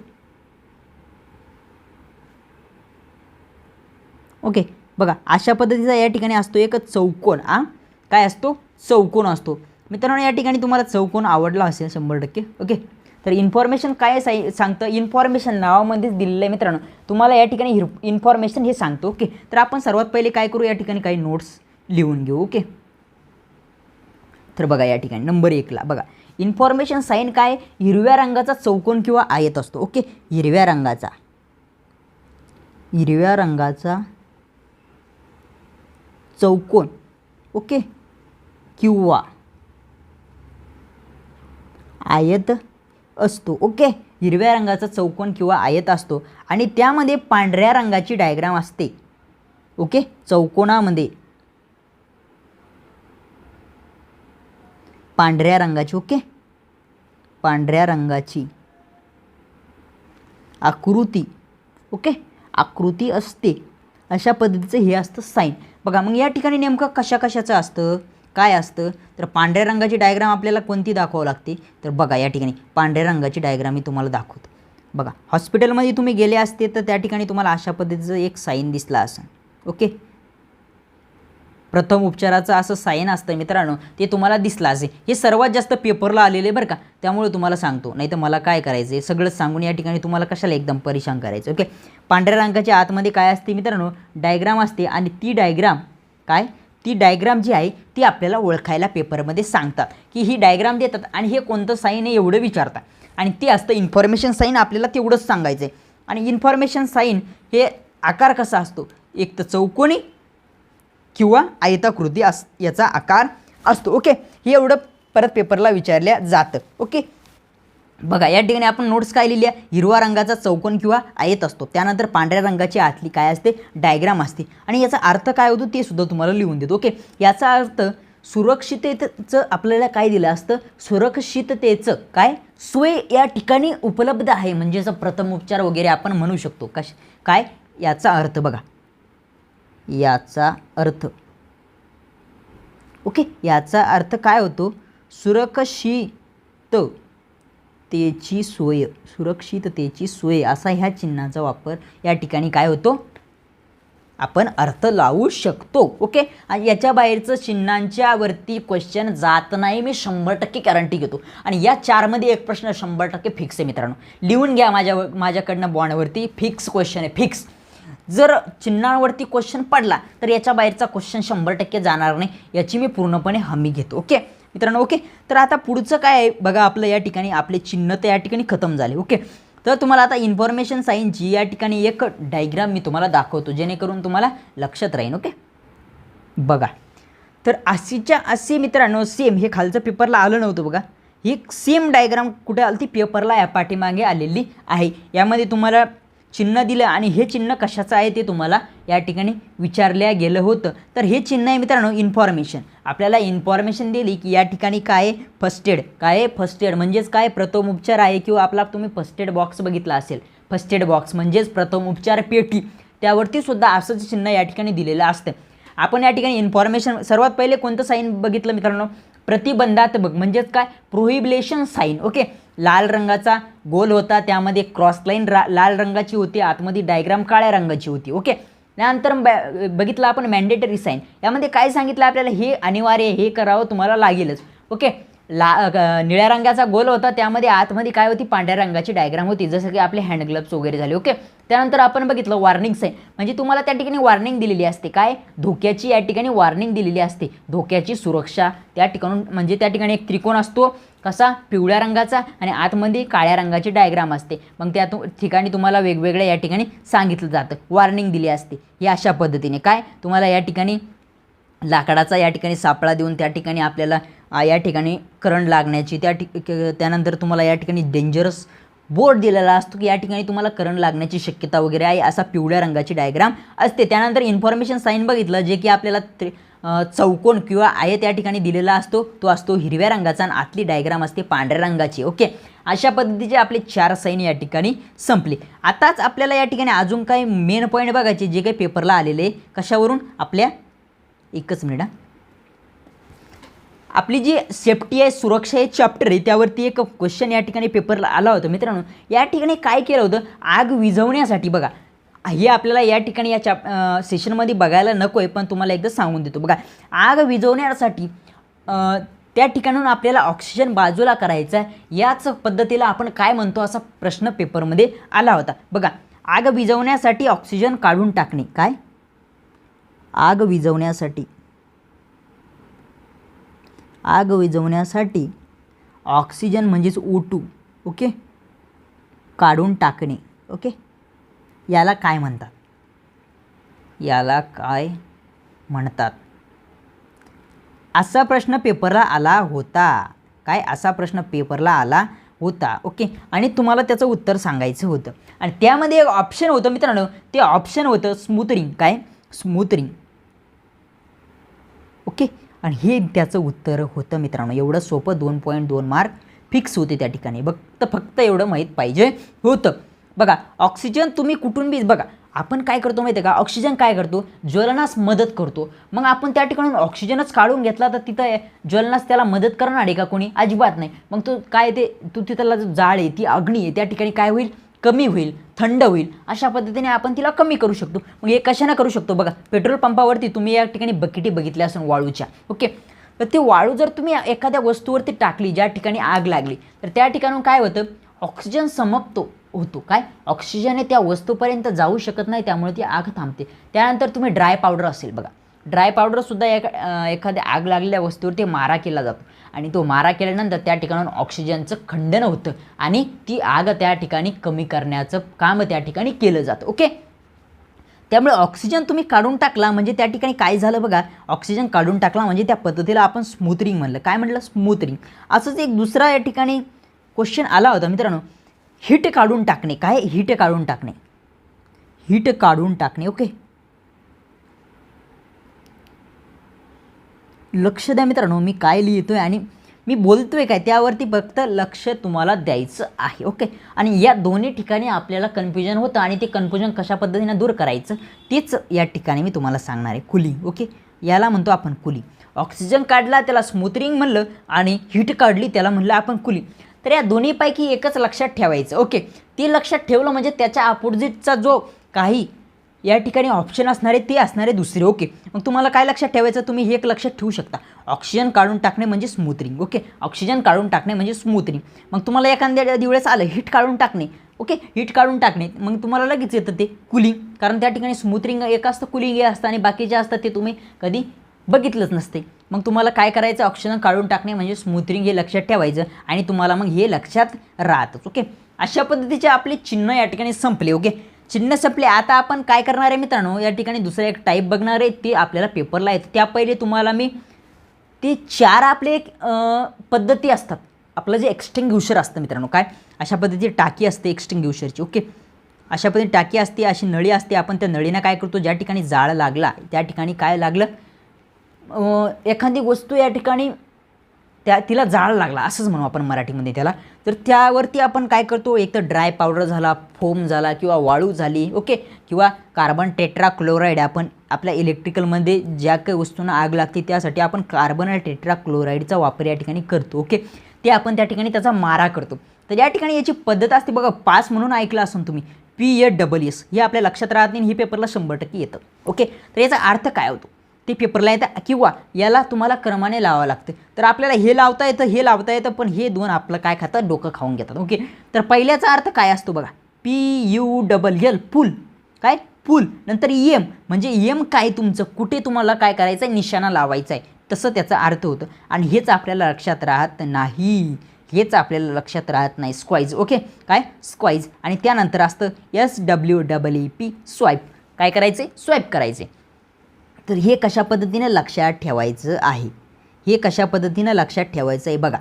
ओके. बघा अशा पद्धतीचा या ठिकाणी असतो एक चौकोन. काय असतो, चौकोन असतो मित्रांनो. या ठिकाणी तुम्हाला चौकोन आवडला असेल 100%. ओके. तर इन्फॉर्मेशन काय सांगतं, इन्फॉर्मेशन नावामध्येच दिलेलं आहे मित्रांनो. तुम्हाला या ठिकाणी इन्फॉर्मेशन हे सांगतो. ओके. तर आपण सर्वात पहिले काय करू, या ठिकाणी काही नोट्स लिहून घेऊ. ओके. तर बघा या ठिकाणी नंबर 1ला बघा इन्फॉर्मेशन साईन काय, हिरव्या रंगाचा चौकोन किंवा आयत असतो. ओके. हिरव्या रंगाचा चौकोन. ओके. किंवा आयत असतो. ओके. हिरव्या रंगाचा चौकोन किंवा आयत असतो आणि त्यामध्ये पांढऱ्या रंगाची डायग्राम असते. ओके. चौकोनामध्ये पांढऱ्या रंगाची, ओके, पांढऱ्या रंगाची आकृती, ओके, आकृती असते. अशा पद्धतीचं हे असतं साईन. बघा मग या ठिकाणी नेमकं कशाचं असतं, काय असतं, तर पांढऱ्या रंगाची डायग्राम आपल्याला कोणती दाखवावी लागते, तर बघा या ठिकाणी पांढऱ्या रंगाची डायग्राम मी तुम्हाला दाखवतो. बघा हॉस्पिटलमध्ये तुम्ही गेले असते तर त्या ठिकाणी तुम्हाला अशा पद्धतीचं एक साईन दिसला असेल. ओके. प्रथम उपचाराचं असं साईन असतं मित्रांनो, ते तुम्हाला दिसलं असेल. हे सर्वात जास्त पेपरला आलेले बरं का, त्यामुळे तुम्हाला सांगतो, नाही तर मला काय करायचं आहे सगळंच सांगून या ठिकाणी तुम्हाला कशाला एकदम परेशान करायचं. ओके. पांढऱ्या रंगाच्या आतमध्ये काय असते मित्रांनो, डायग्राम असते आणि ती डायग्राम जी आहे ती आपल्याला ओळखायला पेपरमध्ये सांगतात की ही डायग्राम देतात आणि हे कोणतं साईन आहे एवढं विचारतात आणि ते असतं इन्फॉर्मेशन साईन. आपल्याला तेवढंच सांगायचं आहे. आणि इन्फॉर्मेशन साईन हे आकार कसा असतो, एक तर चौकोनी किंवा आयताकृती याचा आकार असतो. ओके. हे एवढं परत पेपरला विचारल्या जातं. ओके. बघा या ठिकाणी आपण नोट्स काय लिहिल्या, हिरवा रंगाचा चौकोन किंवा आयत असतो, त्यानंतर पांढऱ्या रंगाची आतली काय असते, डायग्राम असते आणि याचा अर्थ काय होतो ते सुद्धा तुम्हाला लिहून देतो. ओके. याचा अर्थ सुरक्षिततेचं आपल्याला काय दिलं असतं, सुरक्षिततेचं काय सोय या ठिकाणी उपलब्ध आहे, म्हणजे प्रथम उपचार वगैरे आपण म्हणू शकतो. काय याचा अर्थ बघा, याचा अर्थ, ओके, याचा अर्थ काय होतो, सुरक्षिततेची सोय असा ह्या चिन्हाचा वापर या ठिकाणी काय होतो, आपण अर्थ लावू शकतो. ओके. आणि याच्या बाहेरचं चिन्हांच्या वरती क्वेश्चन जात नाही, मी 100% गॅरंटी घेतो. आणि या 4मध्ये एक प्रश्न 100% फिक्स आहे मित्रांनो, लिहून घ्या माझ्याकडनं बॉन्डवरती, फिक्स क्वेश्चन आहे, फिक्स. जर चिन्हांवरती क्वेश्चन पडला तर याच्या बाहेरचा क्वेश्चन 100% जाणार नाही, याची मी पूर्णपणे हमी घेतो. ओके मित्रांनो. ओके. तर आता पुढचं काय आहे बघा, आपलं या ठिकाणी आपले चिन्ह तर या ठिकाणी खतम झाले. ओके. तर तुम्हाला आता इन्फॉर्मेशन साईनची या ठिकाणी एक डायग्राम मी तुम्हाला दाखवतो जेणेकरून तुम्हाला लक्षात राहील. ओके. बघा तर अशी मित्रांनो सेम हे खालचं पेपरला आलं नव्हतं बघा, ही सेम डायग्राम कुठे आली ती पेपरला या पाठीमागे आलेली आहे. यामध्ये तुम्हाला चिन्ह दिलं आणि हे चिन्ह कशाचं आहे ते तुम्हाला या ठिकाणी विचारल्या गेलं होतं. तर हे चिन्ह आहे मित्रांनो इन्फॉर्मेशन. आपल्याला इन्फॉर्मेशन दिली की या ठिकाणी काय फर्स्ट एड, काय फर्स्ट एड म्हणजेच काय प्रथम उपचार आहे, किंवा आपला तुम्ही फर्स्ट एड बॉक्स बघितला असेल, फर्स्ट एड बॉक्स म्हणजेच प्रथम उपचार पेटी, त्यावरती सुद्धा असंच चिन्ह या ठिकाणी दिलेलं असतं. आपण या ठिकाणी इन्फॉर्मेशन सर्वात पहिले कोणतं साईन बघितलं मित्रांनो, प्रतिबंधात्मक म्हणजेच काय प्रोहिबिलेशन साईन. ओके. लाल रंगाचा गोल होता, त्यामध्ये क्रॉस लाईन लाल रंगाची होती, आतमध्ये डायग्राम काळ्या रंगाची होती. ओके. त्यानंतर बघितलं आपण मॅन्डेटरी साईन, यामध्ये काय सांगितलं आपल्याला, हे अनिवार्य, हे करावं तुम्हाला लागेलच. ओके. निळ्या रंगाचा गोल होता, त्यामध्ये आतमध्ये काय होती, पांढऱ्या रंगाची डायग्राम होती, जसं की आपले हँड ग्लव्स वगैरे झाले. ओके. त्यानंतर आपण बघितलं वॉर्निंग साईन, म्हणजे तुम्हाला त्या ठिकाणी वॉर्निंग दिलेली असते, काय धोक्याची या ठिकाणी वॉर्निंग दिलेली असते, धोक्याची सुरक्षा त्या ठिकाणी, म्हणजे त्या ठिकाणी एक त्रिकोण असतो कसा पिवळ्या रंगाचा आणि आतमध्ये काळ्या रंगाची डायग्राम असते. मग त्या ठिकाणी तुम्हाला वेगवेगळ्या या ठिकाणी सांगितलं जातं, वॉर्निंग दिली असते. हे अशा पद्धतीने काय तुम्हाला या ठिकाणी लाकडाचा या ठिकाणी सापळा देऊन त्या ठिकाणी आपल्याला या ठिकाणी करंट लागण्याची त्यानंतर तुम्हाला या ठिकाणी डेंजरस बोर्ड दिलेला असतो की या ठिकाणी तुम्हाला करंट लागण्याची शक्यता वगैरे आहे, असा पिवळ्या रंगाची डायग्राम असते. त्यानंतर इन्फॉर्मेशन साईन बघितलं जे की आपल्याला चौकोन किंवा आयत या ठिकाणी दिलेला असतो, तो असतो हिरव्या रंगाचा आणि आतली डायग्राम असते पांढऱ्या रंगाची. ओके, अशा पद्धतीचे आपले 4 साईन या ठिकाणी संपले. आताच आपल्याला या ठिकाणी अजून काही मेन पॉईंट बघायचे जे काही पेपरला आलेले कशावरून आपल्या एकच मिनिट आपली जी सेफ्टी आहे, सुरक्षा आहे चॅप्टर आहे, त्यावरती एक क्वेश्चन या ठिकाणी पेपरला आला होता मित्रांनो. या ठिकाणी काय केलं होतं, आग विझवण्यासाठी बघा, हे आपल्याला या ठिकाणी या सेशनमध्ये बघायला नको आहे पण तुम्हाला एकदा सांगून देतो. बघा, आग विझवण्यासाठी त्या ठिकाणून आपल्याला ऑक्सिजन बाजूला करायचा आहे, याच पद्धतीला आपण काय म्हणतो असा प्रश्न पेपरमध्ये आला होता. बघा, आग विझवण्यासाठी ऑक्सिजन काढून टाकणे. काय, आग विझवण्यासाठी ऑक्सिजन म्हणजेच O2 ओके काढून टाकणे. ओके, याला काय म्हणतात, असा प्रश्न पेपरला आला होता. काय, असा प्रश्न पेपरला आला होता. ओके, आणि तुम्हाला त्याचं उत्तर सांगायचं होतं आणि त्यामध्ये एक ऑप्शन होतं मित्रांनो, ते ऑप्शन होतं स्मूथरिंग. काय, स्मूथरिंग. ओके, आणि हे त्याचं उत्तर होतं मित्रांनो. एवढं सोपं, 2.2 मार्क फिक्स होते त्या ठिकाणी. फक्त एवढं माहीत पाहिजे होतं. बघा, ऑक्सिजन तुम्ही कुठून बी बघा, आपण काय करतो माहिती आहे का, ऑक्सिजन काय करतो, ज्वलनास मदत करतो. मग आपण त्या ठिकाणी ऑक्सिजनच काढून घेतला तर तिथं ज्वलनास त्याला मदत करणार आहे का कोणी, अजिबात नाही. मग तो काय तिथला जो जाळ आहे, ती अग्नी आहे, त्या ठिकाणी काय होईल, कमी होईल, थंड होईल. अशा पद्धतीने आपण तिला कमी करू शकतो. मग हे कशाने करू शकतो, बघा, पेट्रोल पंपावरती तुम्ही या ठिकाणी बकेटी बघितल्या असेल वाळूच्या. ओके, तर ते वाळू जर तुम्ही एखाद्या वस्तूवरती टाकली ज्या ठिकाणी आग लागली तर त्या ठिकाणून काय होतं, ऑक्सिजन समाप्त होतो. काय, ऑक्सिजन हे त्या वस्तूपर्यंत जाऊ शकत नाही, त्यामुळे ती आग थांबते. त्यानंतर तुम्ही ड्राय पावडर असेल, बघा, ड्राय पावडरसुद्धा एखाद्या आग लागलेल्या वस्तूवरती मारा केला जातो आणि तो मारा केल्यानंतर त्या ठिकाणून ऑक्सिजनचं खंडन होतं आणि ती आग त्या ठिकाणी कमी करण्याचं काम त्या ठिकाणी केलं जातं. ओके, त्यामुळे ऑक्सिजन तुम्ही काढून टाकला म्हणजे त्या ठिकाणी काय झालं बघा, ऑक्सिजन काढून टाकला म्हणजे त्या पद्धतीला आपण स्मूथरिंग म्हणलं. काय म्हटलं, स्मूथरिंग. असंच एक दुसरा या ठिकाणी क्वेश्चन आला होता मित्रांनो, हीट काढून टाकणे. काय, हीट काढून टाकणे. ओके, लक्ष द्या मित्रांनो, मी काय लिहितोय आणि मी बोलतोय काय त्यावरती फक्त लक्ष तुम्हाला द्यायचं आहे. ओके, आणि या दोन्ही ठिकाणी आपल्याला कन्फ्युजन होतं आणि ते कन्फ्युजन कशा पद्धतीने दूर करायचं तेच या ठिकाणी मी तुम्हाला सांगणार आहे. कुलिंग. ओके, याला म्हणतो आपण कुलिंग. ऑक्सिजन काढला त्याला स्मूथरिंग म्हणलं आणि हीट काढली त्याला म्हणलं आपण कुलिंग. तर या दोन्हीपैकी एकच लक्षात ठेवायचं. ओके, ते लक्षात ठेवलं म्हणजे त्याच्या अपोजिटचा जो काही या ठिकाणी ऑप्शन असणारे ते असणारे दुसरे. ओके, मग तुम्हाला काय लक्षात ठेवायचं, तुम्ही हे एक लक्षात ठेवू शकता, ऑक्सिजन काढून टाकणे म्हणजे स्मूथरिंग. ओके, ऑक्सिजन काढून टाकणे म्हणजे स्मूथरिंग. मग तुम्हाला एखाद्या दिवस आलं हीट काढून टाकणे. ओके, हीट काढून टाकणे, मग तुम्हाला लगेच येतं ते कुलिंग, कारण त्या ठिकाणी स्मूथरिंग एक असतं, कुलिंग हे असतं आणि बाकीचे असतात ते तुम्ही कधी बघितलंच नसते. मग तुम्हाला काय करायचं, ऑक्सिजन काढून टाकणे म्हणजे स्मूथरिंग हे लक्षात ठेवायचं आणि तुम्हाला मग हे लक्षात राहतंच. ओके, अशा पद्धतीचे आपले चिन्ह या ठिकाणी संपले. ओके, चिन्ह संपले. आता आपण काय करणार आहे मित्रांनो, या ठिकाणी दुसरा एक टाईप बघणार आहे, ते आपल्याला पेपरला येतं. त्या पहिले तुम्हाला मी ते 4 आपले पद्धती असतात. आपलं जे एक्सटिंग्युशर असतं मित्रांनो, काय अशा पद्धतीची टाकी असते एक्सटिंग्युशरची. ओके, अशा पद्धतीची टाकी असते, अशी नळी असते. आपण त्या नळीनं काय करतो, ज्या ठिकाणी जाळ लागला त्या ठिकाणी काय लागलं, एखादी वस्तू या ठिकाणी तिला जाळ लागला असंच म्हणू आपण मराठीमध्ये त्याला, तर त्यावरती आपण काय करतो, एक तर ड्राय पावडर झाला, फोम झाला किंवा वाळू झाली. ओके, किंवा कार्बन टेट्राक्लोराईड. आपण आपल्या इलेक्ट्रिकलमध्ये ज्या काही वस्तूंना आग लागते त्यासाठी आपण कार्बन टेट्राक्लोराईडचा वापर या ठिकाणी करतो. ओके, ते आपण त्या ठिकाणी त्याचा मारा करतो. तर या ठिकाणी याची पद्धत असते बघा, पास म्हणून ऐकलं असून तुम्ही, PASS हे आपल्या लक्षात राहत नाही, ही पेपरला 100% येतं. ओके, तर याचा अर्थ काय होतो ते पेपरला येतं किंवा याला तुम्हाला क्रमाने लावावं लागतं. तर आपल्याला हे लावता येतं, हे लावता येतं, पण हे दोन आपलं काय खातं, डोकं खाऊन घेतात. ओके, तर पहिल्याचा अर्थ काय असतो बघा, PULL पुल. काय, पुल. नंतर EM म्हणजे EM काय तुमचं, कुठे तुम्हाला काय करायचं आहे, निशाणा लावायचा आहे, तसं त्याचा अर्थ होतं. आणि हेच आपल्याला लक्षात राहत नाही, स्क्वाईज. ओके, काय, स्क्वाईज. आणि त्यानंतर असतं SWEEP, स्वाईप. काय करायचे, स्वाईप करायचे. तर हे कशा पद्धतीने लक्षात ठेवायचं आहे, हे कशा पद्धतीने लक्षात ठेवायचं आहे बघा.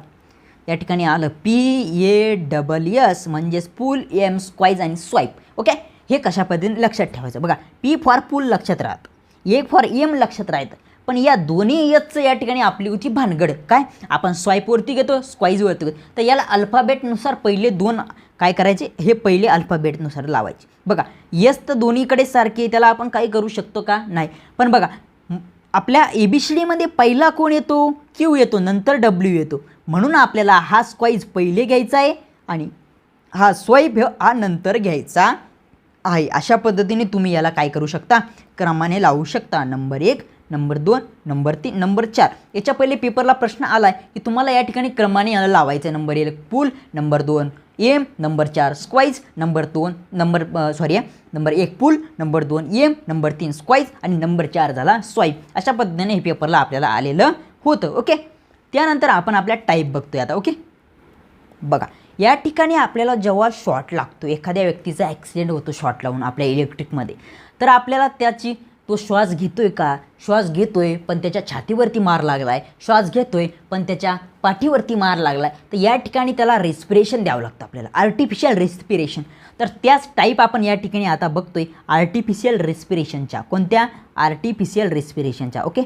या ठिकाणी आलं PASS म्हणजेच पूल, एम, स्क्वाईज आणि स्वाईप. ओके, हे कशा पद्धतीने लक्षात ठेवायचं बघा. P फॉर पूल लक्षात राहतं, A फॉर एम लक्षात राहतं, पण या दोन्ही एचचं या ठिकाणी आपली होती भानगड. काय आपण स्वाईपवरती घेतो, स्क्वाईजवरती घेतो, तर याला अल्फाबेटनुसार पहिले दोन काय करायचे, हे पहिले अल्फाबेटनुसार लावायचे. बघा एस तर दोन्हीकडे सारखे, त्याला आपण काही करू शकतो का, नाही. पण बघा आपल्या ABCDमध्ये पहिला कोण येतो, क्यू येतो, नंतर डब्ल्यू येतो, म्हणून आपल्याला हा स्क्वाईज पहिले घ्यायचा आहे आणि हा स्वाईप हा नंतर घ्यायचा आहे. अशा पद्धतीने तुम्ही याला काय करू शकता, क्रमाने लावू शकता. Number 1, number 2, number 3, number 4. याच्या पहिले पेपरला प्रश्न आला आहे की तुम्हाला या ठिकाणी क्रमाने याला लावायचं आहे. नंबर 1 पूल, नंबर 2 एम, नंबर 4 स्क्वाईज, नंबर 1 पूल, नंबर 2 एम, नंबर 3 स्क्वाईज आणि नंबर 4 झाला स्वाईप. अशा पद्धतीने हे पेपरला आपल्याला आलेलं होतं. ओके, त्यानंतर आपण आपल्या टाईप बघतोय आता. ओके, बघा या ठिकाणी आपल्याला जेव्हा शॉर्ट लागतो, एखाद्या व्यक्तीचा ॲक्सिडेंट होतो शॉर्ट लावून आपल्या इलेक्ट्रिकमध्ये, तर आपल्याला त्याची तो श्वास घेतोय का, श्वास घेतोय पण त्याच्या छातीवरती मार लागला आहे, श्वास घेतोय पण त्याच्या पाठीवरती मार लागला आहे, तर या ठिकाणी त्याला रेस्पिरेशन द्यावं लागतं आपल्याला, आर्टिफिशियल रेस्पिरेशन. तर त्याच टाईप आपण या ठिकाणी आता बघतोय आर्टिफिशियल रेस्पिरेशनच्या. कोणत्या, आर्टिफिशियल रेस्पिरेशनच्या. ओके,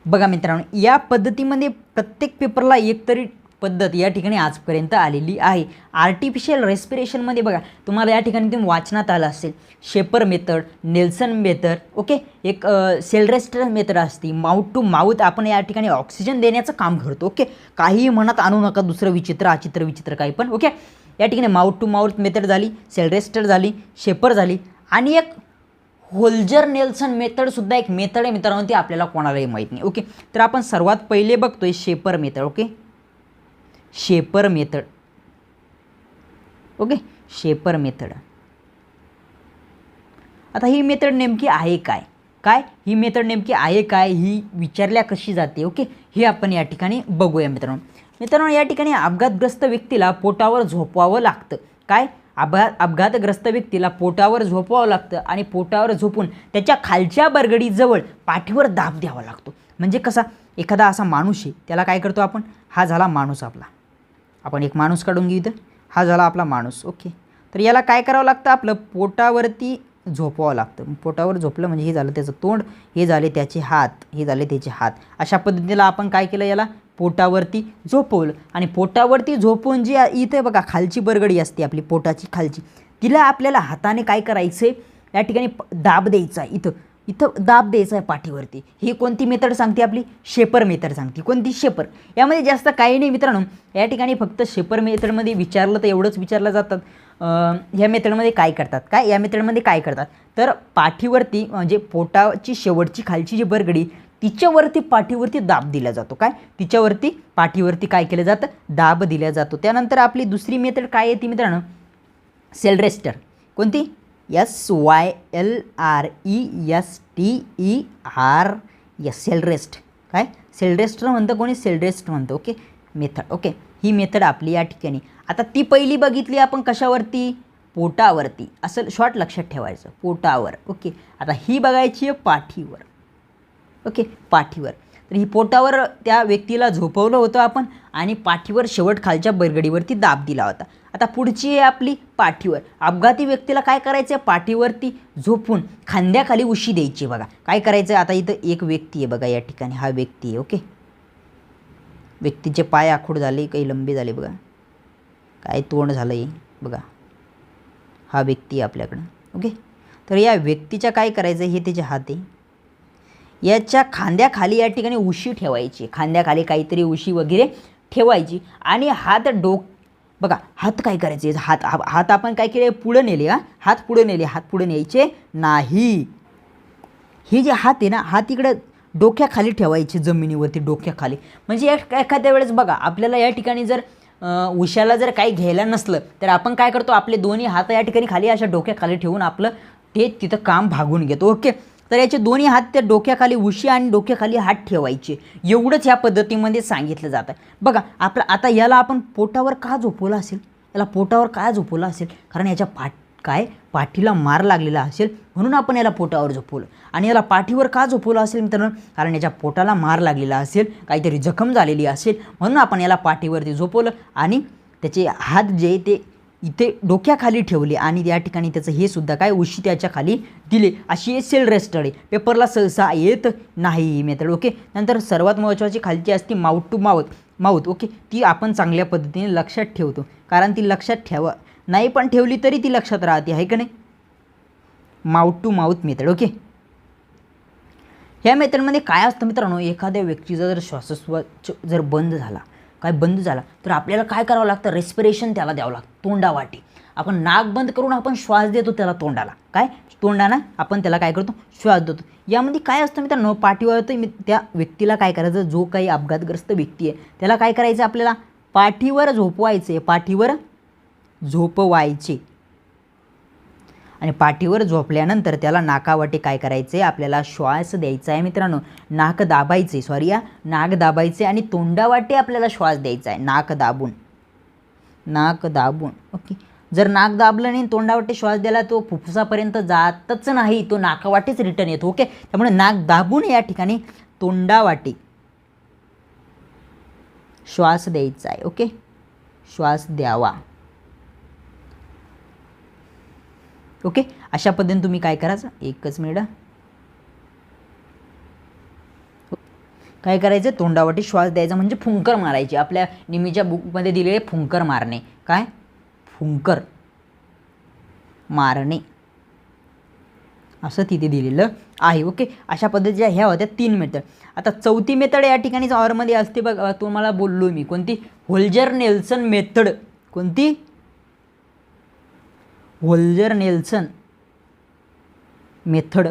बघा मित्रांनो या पद्धतीमध्ये प्रत्येक पेपरला एकतरी पद्धत या ठिकाणी आजपर्यंत आलेली आहे. आर्टिफिशियल रेस्पिरेशनमध्ये बघा तुम्हाला या ठिकाणी तुम्ही वाचनात आलं असेल shaper method, Nelson method. Okay, एक सेल्रेस्टर मेथड असते, माउथ टू माउथ आपण या ठिकाणी ऑक्सिजन देण्याचं काम करतो. ओके, काही मनात आणू नका दुसरं विचित्र अचित्र विचित्र काही पण. ओके, या ठिकाणी माउथ टू माउथ मेथड झाली, सेल्रेस्टर झाली, शेपर झाली आणि एक होल्जर नेल्सन मेथडसुद्धा एक मेथड आहे मित्रांनो, ती आपल्याला कोणालाही माहीत नाही. ओके, तर आपण सर्वात पहिले बघतोय shaper method. Okay, shaper method. Okay, shaper method. आता ही मेथड नेमकी आहे काय, ही मेथड नेमकी आहे काय, ही विचारल्या कशी जाते. ओके, हे आपण या ठिकाणी बघूया मित्रांनो. या ठिकाणी अपघातग्रस्त व्यक्तीला पोटावर झोपवावं लागतं. काय, अपघातग्रस्त व्यक्तीला पोटावर झोपवावं लागतं आणि पोटावर झोपून त्याच्या खालच्या बरगडीजवळ पाठीवर दाब द्यावा लागतो. म्हणजे कसा, एखादा असा माणूस आहे त्याला काय करतो आपण, हा झाला माणूस आपला, आपण एक माणूस काढून घेऊ इथं, हा झाला आपला माणूस. ओके, तर याला काय करावं लागतं, आपलं पोटावरती झोपवावं लागतं. पोटावर झोपलं म्हणजे हे झालं त्याचं तोंड, हे झाले त्याचे हात, हे झाले त्याचे हात. अशा पद्धतीला आपण काय केलं, याला पोटावरती झोपवलं आणि पोटावरती झोपवून जी इथे बघा खालची बरगडी असते आपली पोटाची खालची, तिला आपल्याला हाताने काय करायचं आहे, या ठिकाणी दाब द्यायचा आहे, इथं दाब द्यायचा आहे पाठीवरती. ही कोणती मेथड सांगते, आपली शेपर मेथड सांगते. कोणती, शेपर. यामध्ये जास्त काही नाही मित्रांनो, या ठिकाणी फक्त शेपर मेथडमध्ये विचारलं तर एवढंच विचारलं जातात. ह्या मेथडमध्ये काय करतात, या मेथडमध्ये काय करतात, तर पाठीवरती म्हणजे पोटाची शेवटची खालची जी बरगडी तिच्यावरती पाठीवरती दाब दिला जातो. तिच्यावरती पाठीवरती काय केलं जातं, दाब दिला जातो. त्यानंतर आपली दुसरी मेथड काय येते मित्रांनो, सेल्रेस्टर. कोणती, SYLRESTER, सेल्रेस्ट. सेल्रेस्टर म्हणतं कोणी, सेल्रेस्ट म्हणतं. Okay, method. ओके, ही मेथड आपली या ठिकाणी. आता ती पहिली बघितली आपण कशावरती, पोटावरती. असं शॉर्ट लक्षात ठेवायचं, पोटावर. ओके, आता ही बघायची आहे पाठीवर. ओके, पाठीवर. तर ही पोटावर त्या व्यक्तीला झोपवलं होतं आपण आणि पाठीवर शेवट खालच्या बरगडीवरती दाब दिला होता. आता पुढची आहे आपली पाठीवर. अपघाती व्यक्तीला काय करायचं आहे, पाठीवरती झोपून खांद्याखाली उशी द्यायची. बघा काय करायचं, आता इथं एक व्यक्ती आहे बघा, या ठिकाणी हा व्यक्ती आहे. ओके, व्यक्तीचे पाय आखूड झाले, काही लंबे झाले बघा, काय तोंड झालं आहे बघा, हा व्यक्ती आहे आपल्याकडं. ओके, तर या व्यक्तीच्या काय करायचं, हे त्याचे हात आहे, याच्या खांद्याखाली या ठिकाणी उशी ठेवायची, खांद्याखाली काहीतरी उशी वगैरे ठेवायची आणि हात बघा हात काय करायचे, हात आपण काय केले, पुढे नेले. हात पुढे नेले, हात पुढे न्यायचे नाही. हे जे हात आहे ना, हात इकडे डोक्याखाली ठेवायचे, जमिनीवरती डोक्याखाली. म्हणजे एखाद्या वेळेस बघा आपल्याला या ठिकाणी जर उशाला जर काही घ्यायला नसलं तर आपण काय करतो, आपले दोन्ही हात या ठिकाणी खाली अशा डोक्याखाली ठेवून आपलं ते तिथं काम भागून घेतो. ओके, तर याचे दोन्ही हात त्या डोक्याखाली उशी आणि डोक्याखाली हात ठेवायचे, एवढंच ह्या पद्धतीमध्ये सांगितलं जातं. बघा आपलं आता याला आपण पोटावर का झोपवलं असेल, याला पोटावर का झोपवलं असेल, कारण याच्या काय पाठीला मार लागलेला असेल म्हणून आपण याला पोटावर झोपवलं. आणि याला पाठीवर का झोपवलं असेल मित्रांनो, कारण याच्या पोटाला मार लागलेला असेल, काहीतरी जखम झालेली असेल म्हणून आपण याला पाठीवरती झोपवलं आणि त्याचे हात जे ते इथे डोक्याखाली ठेवले आणि या ठिकाणी त्याचं हे सुद्धा काय उशी त्याच्या खाली दिले. अशी हे सेल रेस्टेड आहे. पेपरला सहसा येत नाही मेथड. ओके. नंतर सर्वात महत्त्वाची खालची असते माउथ टू माउथ. ओके. ती आपण चांगल्या पद्धतीने लक्षात ठेवतो, कारण ती लक्षात नाही पण ठेवली तरी ती लक्षात राहते, आहे का नाही. Mouth to mouth method. Okay. ह्या मेथडमध्ये काय असतं मित्रांनो, एखाद्या व्यक्तीचा जर श्वासोच्छ्वास जर बंद झाला तर आपल्याला काय करावं लागतं, रेस्पिरेशन त्याला द्यावं लागतं तोंडावाटे. आपण नाक बंद करून आपण श्वास देतो त्याला तोंडाला, काय तोंडानं आपण त्याला काय करतो, श्वास देतो. यामध्ये काय असतं मित्रांनो, पाठीवर त्या व्यक्तीला काय करायचं, जो काही अपघातग्रस्त व्यक्ती आहे त्याला काय करायचं, आपल्याला पाठीवर झोपवायचे, पाठीवर झोपवायचे. आणि पाठीवर झोपल्यानंतर त्याला नाकावाटे काय करायचे, आपल्याला श्वास द्यायचा आहे मित्रांनो. नाक दाबायचे आणि तोंडावाटे आपल्याला श्वास द्यायचा आहे, नाक दाबून. ओके. जर नाक दाबलं नाही तोंडावाटे श्वास द्यायला तो फुफ्फुसापर्यंत जातच नाही, तो नाकावाटेच रिटर्न येतो. ओके. त्यामुळे नाक दाबून या ठिकाणी तोंडावाटे श्वास द्यायचा आहे. ओके. श्वास द्यावा. ओके. अशा पद्धतीने तुम्ही काय करायचं, एकच मिनिट, काय करायचं, तोंडावाटी श्वास द्यायचा म्हणजे फुंकर मारायची. आपल्या नेहमीच्या बुकमध्ये दिलेले फुंकर मारणे, काय फुंकर मारणे असं तिथे दिलेलं आहे. ओके. अशा पद्धतीच्या ह्या होत्या 3 मेथड. आता चौथी मेथड या ठिकाणी ऑरमध्ये असते बघा, तुम्हाला बोललो मी, कोणती, होल्जर-नेल्सन मेथड. कोणती, होल्जर-नेल्सन मेथड.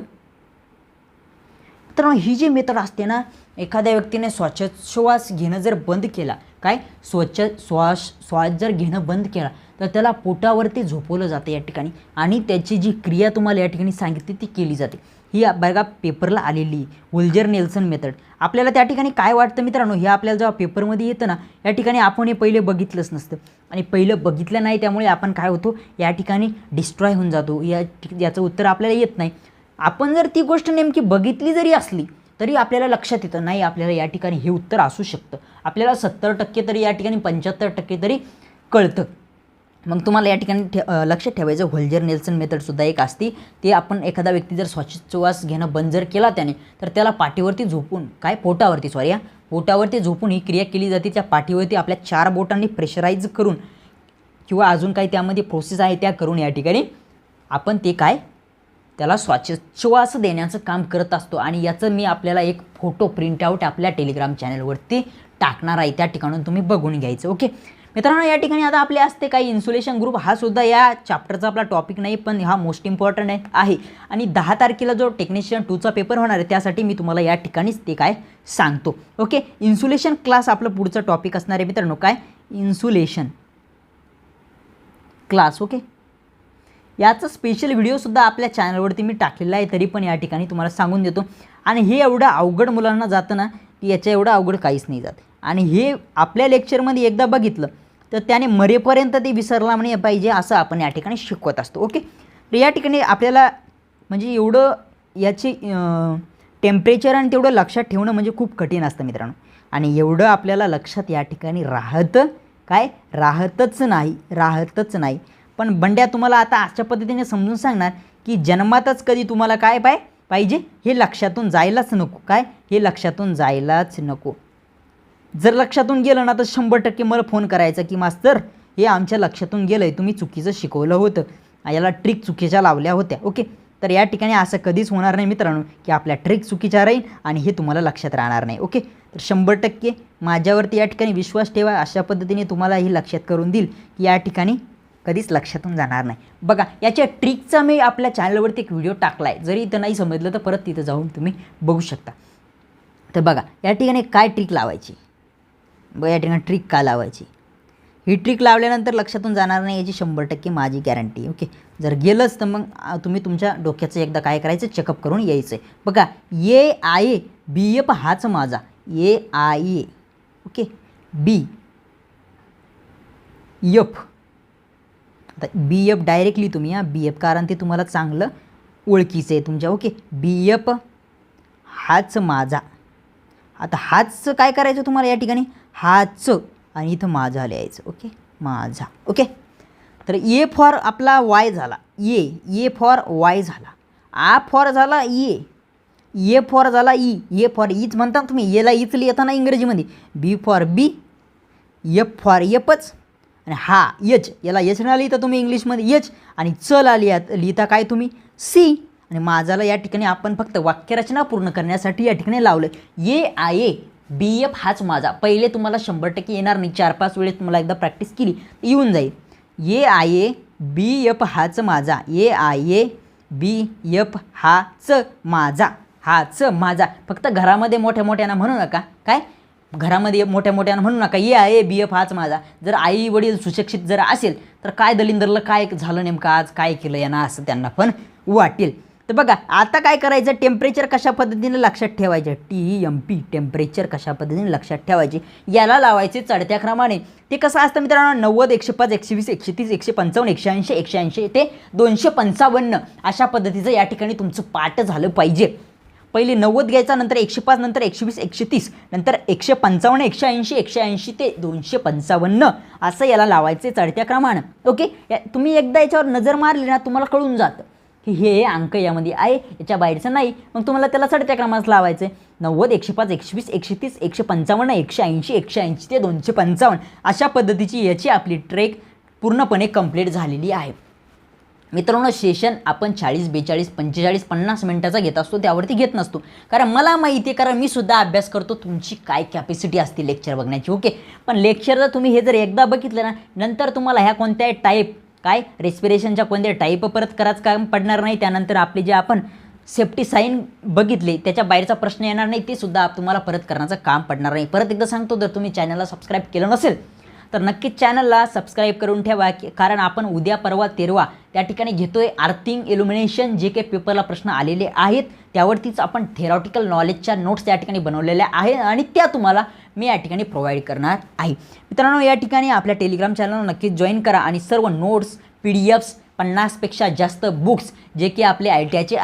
तर ही जी मेथड असते ना, एखाद्या व्यक्तीने श्वासोच्छ्वास घेणं जर बंद केला, काय श्वास जर घेणं बंद केला तर त्याला पोटावरती झोपवलं जातं या ठिकाणी आणि त्याची जी क्रिया तुम्हाला या ठिकाणी सांगितली ती केली जाते. ही बघा पेपरला आलेली होल्जर-नेल्सन मेथड. आपल्याला त्या ठिकाणी काय वाटतं मित्रांनो, हे आपल्याला जेव्हा पेपरमध्ये येतं ना, या ठिकाणी आपण हे पहिले बघितलंच नसतं आणि पहिलं बघितलं नाही, त्यामुळे आपण काय होतो, या ठिकाणी डिस्ट्रॉय होऊन जातो. याचं उत्तर आपल्याला येत नाही. आपण जर ती गोष्ट नेमकी बघितली जरी असली तरी आपल्याला लक्षात येतं, नाही आपल्याला या ठिकाणी हे उत्तर असू शकतं. आपल्याला 70% तरी या ठिकाणी 75% तरी कळतं. मग तुम्हाला या ठिकाणी लक्षात ठेवायचं, होल्जर-नेल्सन मेथडसुद्धा एक असते. ते आपण एखादा व्यक्ती जर श्वासोच्छ्वास घेणं बंद जर केला त्याने, तर त्याला पाठीवरती झोपून, काय पोटावरती झोपून ही क्रिया केली जाते. त्या पाठीवरती आपल्या 4 बोटांनी प्रेशराईज करून किंवा अजून काही त्यामध्ये प्रोसेस आहे त्या करून या ठिकाणी आपण ते काय त्याला श्वासोच्छ्वास देण्याचं काम करत असतो. आणि याचं मी आपल्याला एक फोटो प्रिंटआउट आपल्या टेलिग्राम चॅनलवरती टाकणार आहे, त्या ठिकाणून तुम्ही बघून घ्यायचं. ओके मित्रांनो. या ठिकाणी आता आपले असते काही इन्सुलेशन ग्रुप, हा सुद्धा या चॅप्टरचा आपला टॉपिक नाही पण हा मोस्ट इम्पॉर्टंट आहे. आणि 10 तारखेला जो टेक्निशियन 2चा पेपर होणार आहे त्यासाठी मी तुम्हाला या ठिकाणीच ते काय सांगतो. ओके. इन्सुलेशन क्लास आपलं पुढचं टॉपिक असणार आहे मित्रांनो, काय इन्सुलेशन क्लास. ओके. याचा स्पेशल व्हिडिओसुद्धा आपल्या चॅनलवरती मी टाकलेला आहे, तरी पण या ठिकाणी तुम्हाला सांगून देतो. आणि हे एवढं अवघड मुलांना जातं ना की याच्या एवढं अवघड काहीच नाही जात. आणि हे आपल्या लेक्चरमध्ये एकदा बघितलं तर त्याने मरेपर्यंत ते विसरला म्हणे पाहिजे असं आपण या ठिकाणी शिकवत असतो. ओके. तर या ठिकाणी आपल्याला म्हणजे एवढं याचे टेम्परेचर आणि तेवढं लक्षात ठेवणं म्हणजे खूप कठीण असतं मित्रांनो. आणि एवढं आपल्याला लक्षात या ठिकाणी राहतच नाही. पण बंड्या तुम्हाला आता अशा पद्धतीने समजून सांगणार की जन्मातच कधी तुम्हाला काय पाहिजे, हे लक्षातून जायलाच नको. काय, हे लक्षातून जायलाच नको. जर लक्षातून गेलं ना तर 100% मला फोन करायचा की मास्तर हे आमच्या लक्षातून गेलं आहे, तुम्ही चुकीचं शिकवलं होतं, याला ट्रिक चुकीच्या लावल्या होत्या. ओके. तर या ठिकाणी असं कधीच होणार नाही मित्रांनो की आपल्या ट्रिक चुकीच्या राहील आणि हे तुम्हाला लक्षात राहणार नाही. ओके. तर 100% माझ्यावरती या ठिकाणी विश्वास ठेवा. अशा पद्धतीने तुम्हाला हे लक्षात करून देईल की या ठिकाणी कधीच लक्षातून जाणार नाही. बघा याच्या ट्रिकचा मी आपल्या चॅनलवरती एक व्हिडिओ टाकला आहे, जरी इथं नाही समजलं तर परत तिथं जाऊन तुम्ही बघू शकता. तर बघा या ठिकाणी काय ट्रिक लावायची, बघा या ठिकाणी ट्रिक का लावायची, ही ट्रिक लावल्यानंतर लक्षातून जाणार नाही याची 100% माझी गॅरंटी. ओके. जर गेलंच तर मग तुम्ही तुमच्या डोक्याचं एकदा काय करायचं, चेकअप करून यायचं आहे. बघा A-I B-F हाच माझा A-I ओके B-F आता BF डायरेक्टली तुम्ही BF, कारण ते तुम्हाला चांगलं ओळखीचं आहे तुमच्या. ओके, BF हाच माझा. आता हाच काय करायचं तुम्हाला या ठिकाणी, हाच आणि इथं माझा लिहायचं. ओके, माझा. ओके, तर ए फॉर आपला वाय झाला, ए फॉर वाय झाला, आ फॉर झाला ए फॉर झाला ए फॉर ईच म्हणता तुम्ही, एला ईच लिहिताना इंग्रजीमध्ये. बी फॉर बी, एफ फॉर एफच, आणि हा एच, याला एच ना लिहिता तुम्ही इंग्लिशमध्ये एच, आणि चला लिहिता काय तुम्ही सी. आणि माझाला या ठिकाणी आपण फक्त वाक्यरचना पूर्ण करण्यासाठी या ठिकाणी लावलं. BF हाच माझा. पहिले तुम्हाला 100% येणार नाही, 4-5 वेळेस तुम्हाला एकदा प्रॅक्टिस केली येऊन जाईल. BF हाच माझा, BF हाच माझा, हाच माझा. फक्त घरामध्ये मोठ्या मोठ्यानं म्हणू नका. काय घरामध्ये मोठ्या मोठ्यानं म्हणू नका BF हाच माझा. जर आई वडील सुशिक्षित जर असेल तर काय दलिंदरला काय झालं नेमकं, आज काय केलं यांना, असं त्यांना पण वाटेल. तर बघा आता काय करायचं, टेम्परेचर कशा पद्धतीने लक्षात ठेवायचं, TEMP टेम्परेचर कशा पद्धतीने लक्षात ठेवायचे, याला लावायचे चढत्या क्रमाने. ते कसं असतं मित्रांनो, 90, 105, 120, 130, 155, 180, 180 ते 255 अशा पद्धतीचं या ठिकाणी तुमचं पाठ झालं पाहिजे. पहिले 90 घ्यायचा, नंतर 105, नंतर 120, 130, नंतर 155, 180, 180 ते 255 असं याला लावायचे चढत्या क्रमानं. ओके, तुम्ही एकदा याच्यावर नजर मारली ना तुम्हाला कळून जातं की हे अंक यामध्ये आहे, याच्या बाहेरचं नाही. मग तुम्हाला त्याला चढत्या क्रमानं लावायचं. 90, 105, 120, 130, 155, 180, 180 ते 255 अशा पद्धतीची याची आपली ट्रेक पूर्णपणे कंप्लीट झालेली आहे. मित्रांनो, सेशन आपण 40, 42, 45, 50 मिनिटाचा घेत असतो, त्यावरती घेत नसतो. कारण मला माहिती आहे, कारण मी सुद्धा अभ्यास करतो तुमची काय कॅपॅसिटी असते लेक्चर बघण्याची. ओके, पण लेक्चर जर तुम्ही हे जर एकदा बघितलं ना, नंतर तुम्हाला ह्या कोणत्याही टाईप काय रेस्पिरेशनच्या कोणत्या टाईप परत करायचं काम पडणार नाही. त्यानंतर आपले जे आपण सेफ्टी साईन बघितले त्याच्या बाहेरचा प्रश्न येणार नाही, ते सुद्धा तुम्हाला परत करण्याचं काम पडणार नाही. परत एकदा सांगतो, जर तुम्ही चॅनलला सबस्क्राईब केलं नसेल तर नक्कीच चॅनलला सबस्क्राईब करून ठेवा, कारण आपण उद्या परवा 13 त्या ठिकाणी घेतोय अर्थिंग इल्युमिनेशन. जे काही पेपरला प्रश्न आलेले आहेत त्यावरतीच आपण थेरॉटिकल नॉलेजच्या नोट्स त्या ठिकाणी बनवलेल्या आहेत आणि त्या तुम्हाला मी या ठिकाणी प्रोव्हाइड करणार आहे. मित्रांनो, या ठिकाणी आपल्या टेलिग्राम चॅनलला नक्कीच जॉईन करा आणि सर्व नोट्स, PDFs, 50पेक्षा जास्त बुक्स जे की आपले ITIचे